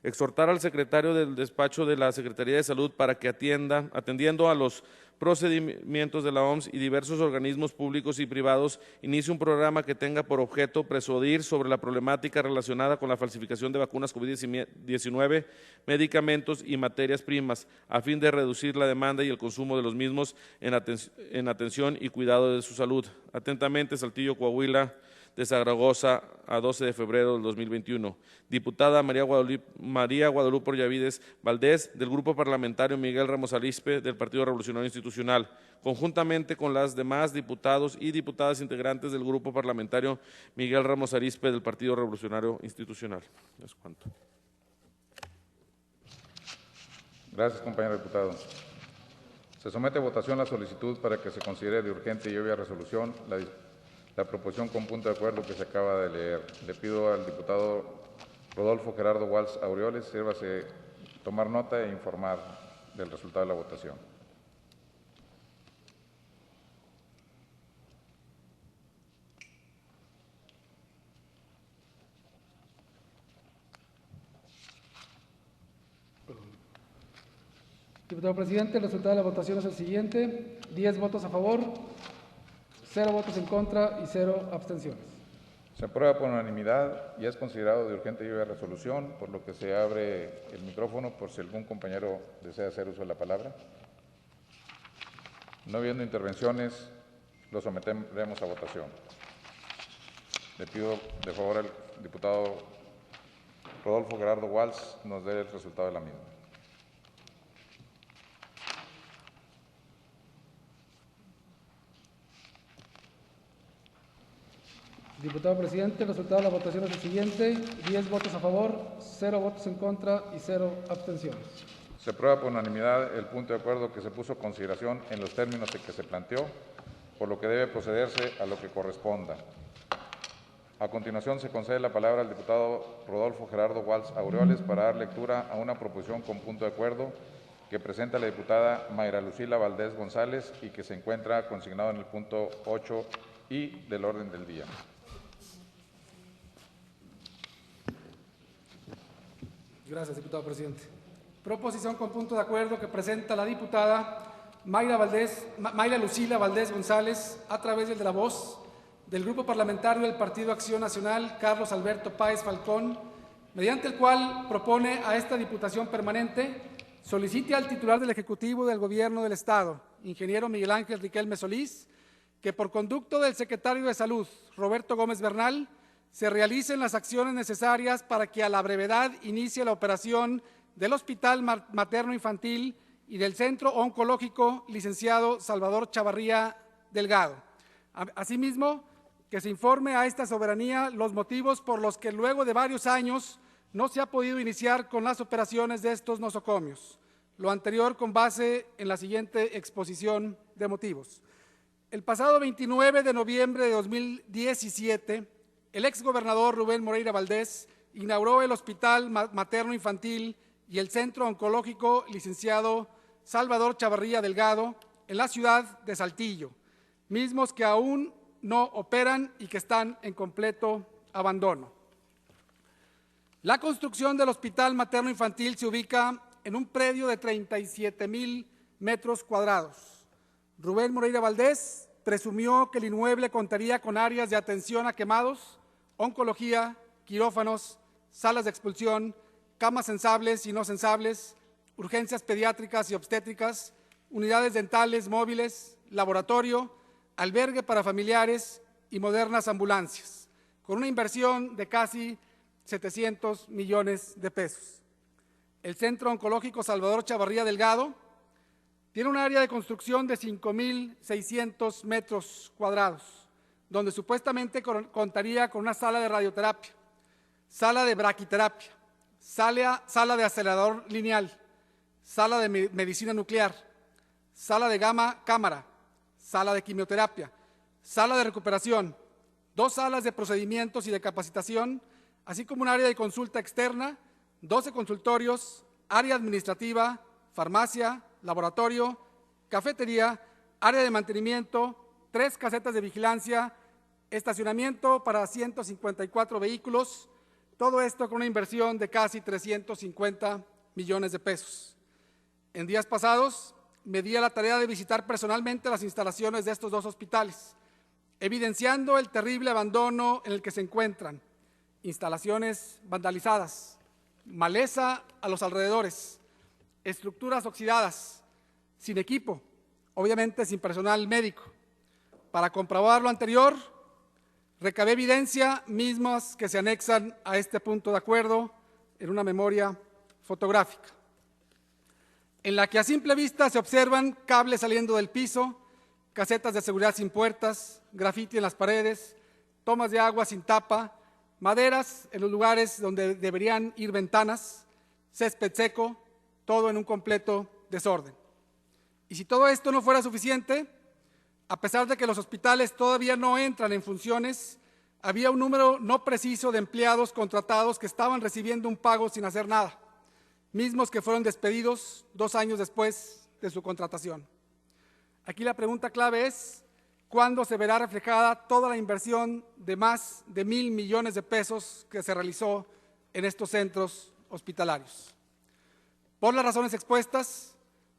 exhortar al secretario del despacho de la Secretaría de Salud para que atendiendo a los procedimientos de la OMS y diversos organismos públicos y privados, inicie un programa que tenga por objeto persuadir sobre la problemática relacionada con la falsificación de vacunas COVID-19, medicamentos y materias primas, a fin de reducir la demanda y el consumo de los mismos en atención y cuidado de su salud. Atentamente, Saltillo, Coahuila, de Zaragoza, a 12 de febrero del 2021. Diputada María Guadalupe Orllavides Valdés, del Grupo Parlamentario Miguel Ramos Arizpe, del Partido Revolucionario Institucional, conjuntamente con las demás diputados y diputadas integrantes del Grupo Parlamentario Miguel Ramos Arizpe, del Partido Revolucionario Institucional. Es cuanto. Gracias, compañero diputado. Se somete a votación la solicitud para que se considere de urgente y obvia resolución la proposición con punto de acuerdo que se acaba de leer. Le pido al diputado Rodolfo Gerardo Walsh Aureoles, sírvase tomar nota e informar del resultado de la votación. Diputado presidente, el resultado de la votación es el siguiente: 10 votos a favor, 0 votos en contra y 0 abstenciones. Se aprueba por unanimidad y es considerado de urgente y obvia resolución, por lo que se abre el micrófono por si algún compañero desea hacer uso de la palabra. No habiendo intervenciones, lo someteremos a votación. Le pido de favor al diputado Rodolfo Gerardo Walsh nos dé el resultado de la misma. Diputado presidente, el resultado de la votación es el siguiente: 10 votos a favor, 0 votos en contra y 0 abstenciones. Se aprueba por unanimidad el punto de acuerdo que se puso a consideración en los términos en que se planteó, por lo que debe procederse a lo que corresponda. A continuación, se concede la palabra al diputado Rodolfo Gerardo Walsh Aureoles para dar lectura a una proposición con punto de acuerdo que presenta la diputada Mayra Lucila Valdés González y que se encuentra consignado en el punto 8I del orden del día. Gracias, diputado presidente. Proposición con punto de acuerdo que presenta la diputada Mayra Lucila Valdés González a través del de la voz del Grupo Parlamentario del Partido Acción Nacional, Carlos Alberto Páez Falcón, mediante el cual propone a esta Diputación Permanente solicite al titular del Ejecutivo del Gobierno del Estado, ingeniero Miguel Ángel Riquelme Solís, que por conducto del secretario de Salud, Roberto Gómez Bernal, se realicen las acciones necesarias para que a la brevedad inicie la operación del Hospital Materno Infantil y del Centro Oncológico Licenciado Salvador Chavarría Delgado. Asimismo, que se informe a esta soberanía los motivos por los que luego de varios años no se ha podido iniciar con las operaciones de estos nosocomios. Lo anterior con base en la siguiente exposición de motivos. El pasado 29 de noviembre de 2017, el exgobernador Rubén Moreira Valdés inauguró el Hospital Materno Infantil y el Centro Oncológico Licenciado Salvador Chavarría Delgado en la ciudad de Saltillo, mismos que aún no operan y que están en completo abandono. La construcción del Hospital Materno Infantil se ubica en un predio de 37,000 metros cuadrados. Rubén Moreira Valdés presumió que el inmueble contaría con áreas de atención a quemados, oncología, quirófanos, salas de expulsión, camas sensables y no sensables, urgencias pediátricas y obstétricas, unidades dentales móviles, laboratorio, albergue para familiares y modernas ambulancias, con una inversión de casi 700 millones de pesos. El Centro Oncológico Salvador Chavarría Delgado tiene un área de construcción de 5,600 metros cuadrados, donde supuestamente contaría con una sala de radioterapia, sala de braquiterapia, sala de acelerador lineal, sala de medicina nuclear, sala de gamma cámara, sala de quimioterapia, sala de recuperación, 2 salas de procedimientos y de capacitación, así como un área de consulta externa, 12 consultorios, área administrativa, farmacia, laboratorio, cafetería, área de mantenimiento, 3 casetas de vigilancia, estacionamiento para 154 vehículos, todo esto con una inversión de casi 350 millones de pesos. En días pasados me di a la tarea de visitar personalmente las instalaciones de estos 2 hospitales, evidenciando el terrible abandono en el que se encuentran, instalaciones vandalizadas, maleza a los alrededores, estructuras oxidadas, sin equipo, obviamente sin personal médico. Para comprobar lo anterior, recabé evidencia mismas que se anexan a este punto de acuerdo en una memoria fotográfica, en la que a simple vista se observan cables saliendo del piso, casetas de seguridad sin puertas, grafiti en las paredes, tomas de agua sin tapa, maderas en los lugares donde deberían ir ventanas, césped seco, todo en un completo desorden. Y si todo esto no fuera suficiente, a pesar de que los hospitales todavía no entran en funciones, había un número no preciso de empleados contratados que estaban recibiendo un pago sin hacer nada, mismos que fueron despedidos 2 años después de su contratación. Aquí la pregunta clave es, ¿cuándo se verá reflejada toda la inversión de más de 1,000 millones de pesos que se realizó en estos centros hospitalarios? Por las razones expuestas,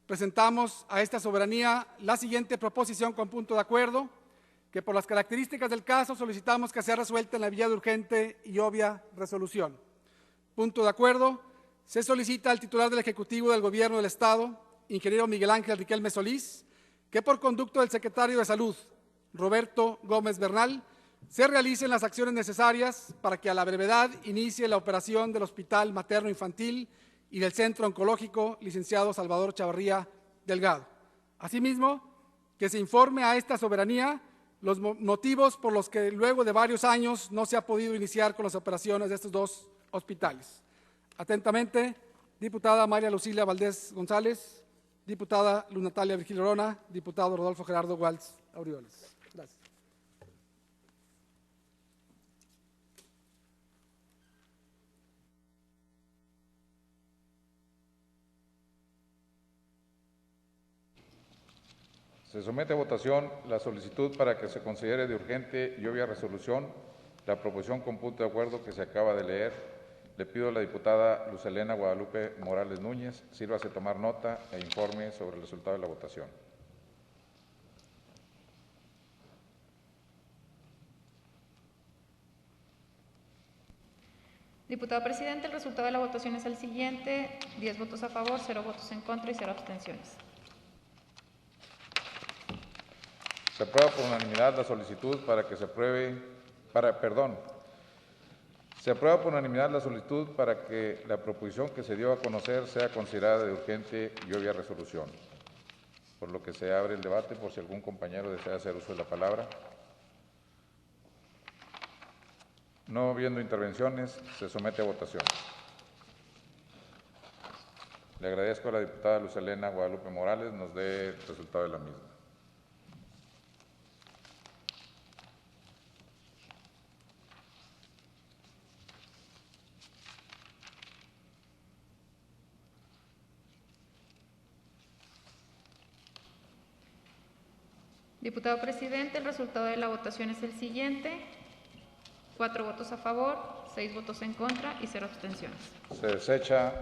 presentamos a esta soberanía la siguiente proposición con punto de acuerdo, que por las características del caso solicitamos que sea resuelta en la vía de urgente y obvia resolución. Punto de acuerdo. Se solicita al titular del Ejecutivo del Gobierno del Estado, ingeniero Miguel Ángel Riquelme Solís, que por conducto del secretario de Salud, Roberto Gómez Bernal, se realicen las acciones necesarias para que a la brevedad inicie la operación del Hospital Materno Infantil y del Centro Oncológico Licenciado Salvador Chavarría Delgado. Asimismo, que se informe a esta soberanía los motivos por los que luego de varios años no se ha podido iniciar con las operaciones de estos 2 hospitales. Atentamente, diputada Mayra Lucila Valdés González, diputada Luz Natalia Virgilio Orona, diputado Rodolfo Gerardo Waltz Aureoles. Gracias. Se somete a votación la solicitud para que se considere de urgente y obvia resolución la proposición con punto de acuerdo que se acaba de leer, Le pido a la diputada Luz Helena Guadalupe Morales Núñez, sírvase tomar nota e informe sobre el resultado de la votación. Diputado presidente, el resultado de la votación es el siguiente: 10 votos a favor, 0 votos en contra y 0 abstenciones. Se aprueba por unanimidad la solicitud para que se apruebe, se aprueba por unanimidad la solicitud para que la proposición que se dio a conocer sea considerada de urgente y obvia resolución. Por lo que se abre el debate por si algún compañero desea hacer uso de la palabra. No habiendo intervenciones, se somete a votación. Le agradezco a la diputada Luz Helena Guadalupe Morales nos dé el resultado de la misma. Diputado presidente, el resultado de la votación es el siguiente: 4 votos a favor, 6 votos en contra y 0 abstenciones. Se desecha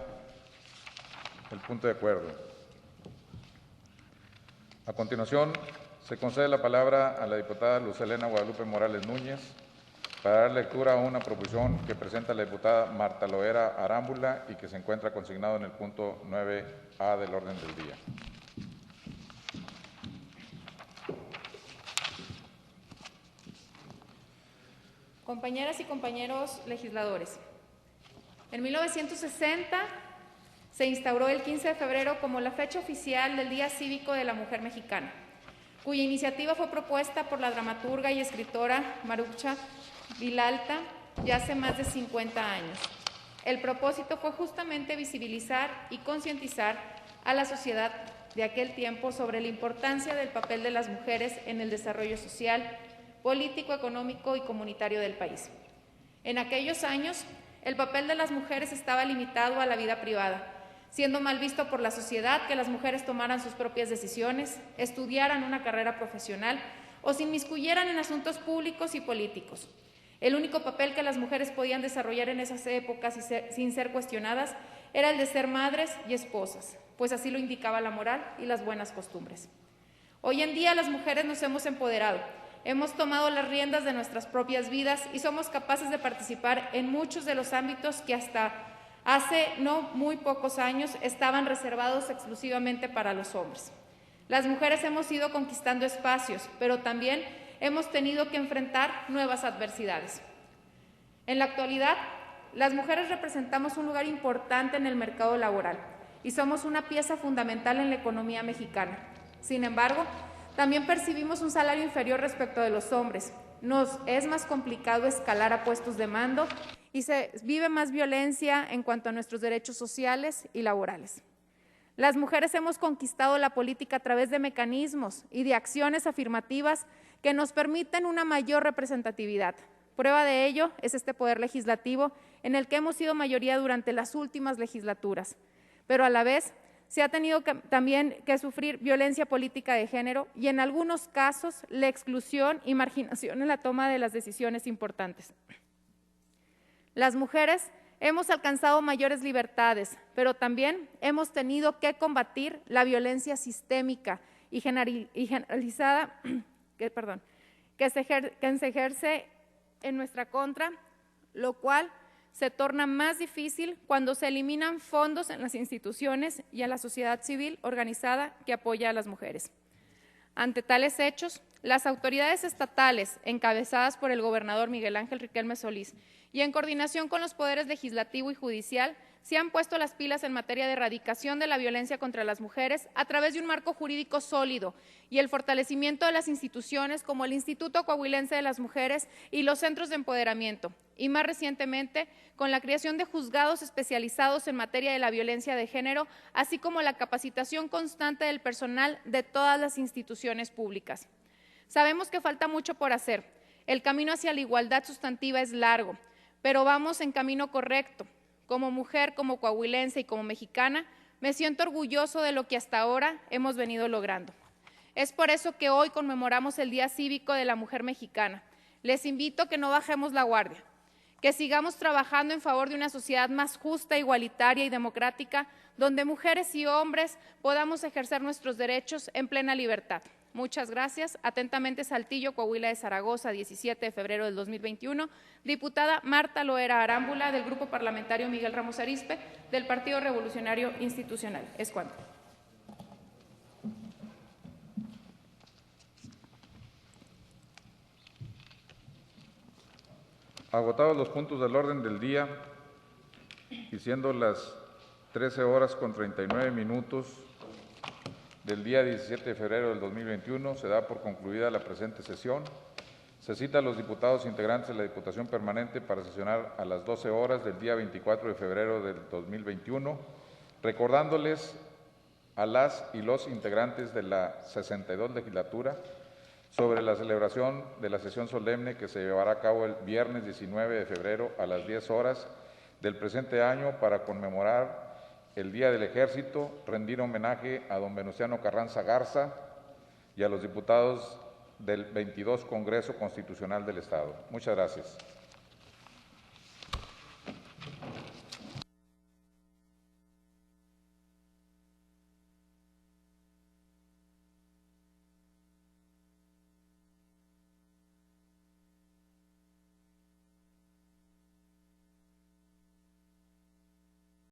el punto de acuerdo. A continuación, se concede la palabra a la diputada Luz Helena Guadalupe Morales Núñez para dar lectura a una proposición que presenta la diputada Marta Loera Arámbula y que se encuentra consignado en el punto 9A del orden del día. Compañeras y compañeros legisladores, en 1960 se instauró el 15 de febrero como la fecha oficial del Día Cívico de la Mujer Mexicana, cuya iniciativa fue propuesta por la dramaturga y escritora Marucha Vilalta ya hace más de 50 años. El propósito fue justamente visibilizar y concientizar a la sociedad de aquel tiempo sobre la importancia del papel de las mujeres en el desarrollo social, político, económico y comunitario del país. En aquellos años, el papel de las mujeres estaba limitado a la vida privada, siendo mal visto por la sociedad que las mujeres tomaran sus propias decisiones, estudiaran una carrera profesional o se inmiscuyeran en asuntos públicos y políticos. El único papel que las mujeres podían desarrollar en esas épocas sin ser cuestionadas era el de ser madres y esposas, pues así lo indicaba la moral y las buenas costumbres. Hoy en día las mujeres nos hemos empoderado, hemos tomado las riendas de nuestras propias vidas y somos capaces de participar en muchos de los ámbitos que hasta hace no muy pocos años estaban reservados exclusivamente para los hombres. Las mujeres hemos ido conquistando espacios, pero también hemos tenido que enfrentar nuevas adversidades. En la actualidad, las mujeres representamos un lugar importante en el mercado laboral y somos una pieza fundamental en la economía mexicana. Sin embargo, también percibimos un salario inferior respecto de los hombres. Nos es más complicado escalar a puestos de mando y se vive más violencia en cuanto a nuestros derechos sociales y laborales. Las mujeres hemos conquistado la política a través de mecanismos y de acciones afirmativas que nos permiten una mayor representatividad. Prueba de ello es este poder legislativo en el que hemos sido mayoría durante las últimas legislaturas, pero a la vez se ha tenido también que sufrir violencia política de género y en algunos casos la exclusión y marginación en la toma de las decisiones importantes. Las mujeres hemos alcanzado mayores libertades, pero también hemos tenido que combatir la violencia sistémica y generalizada que se ejerce en nuestra contra, lo cual se torna más difícil cuando se eliminan fondos en las instituciones y a la sociedad civil organizada que apoya a las mujeres. Ante tales hechos, las autoridades estatales, encabezadas por el gobernador Miguel Ángel Riquelme Solís, y en coordinación con los poderes legislativo y judicial, se han puesto las pilas en materia de erradicación de la violencia contra las mujeres a través de un marco jurídico sólido y el fortalecimiento de las instituciones como el Instituto Coahuilense de las Mujeres y los centros de empoderamiento, y más recientemente con la creación de juzgados especializados en materia de la violencia de género, así como la capacitación constante del personal de todas las instituciones públicas. Sabemos que falta mucho por hacer. El camino hacia la igualdad sustantiva es largo, pero vamos en camino correcto. Como mujer, como coahuilense y como mexicana, me siento orgulloso de lo que hasta ahora hemos venido logrando. Es por eso que hoy conmemoramos el Día Cívico de la Mujer Mexicana. Les invito a que no bajemos la guardia, que sigamos trabajando en favor de una sociedad más justa, igualitaria y democrática, donde mujeres y hombres podamos ejercer nuestros derechos en plena libertad. Muchas gracias. Atentamente, Saltillo, Coahuila de Zaragoza, 17 de febrero del 2021. Diputada Marta Loera Arámbula, del Grupo Parlamentario Miguel Ramos Arizpe, del Partido Revolucionario Institucional. Es cuanto. Agotados los puntos del orden del día y siendo las 13 horas con 39 minutos del día 17 de febrero del 2021, se da por concluida la presente sesión. Se cita a los diputados integrantes de la Diputación Permanente para sesionar a las 12 horas del día 24 de febrero del 2021, recordándoles a las y los integrantes de la 62 legislatura sobre la celebración de la sesión solemne que se llevará a cabo el viernes 19 de febrero a las 10 horas del presente año para conmemorar el Día del Ejército, rendir homenaje a don Venustiano Carranza Garza y a los diputados del 22 Congreso Constitucional del Estado. Muchas gracias.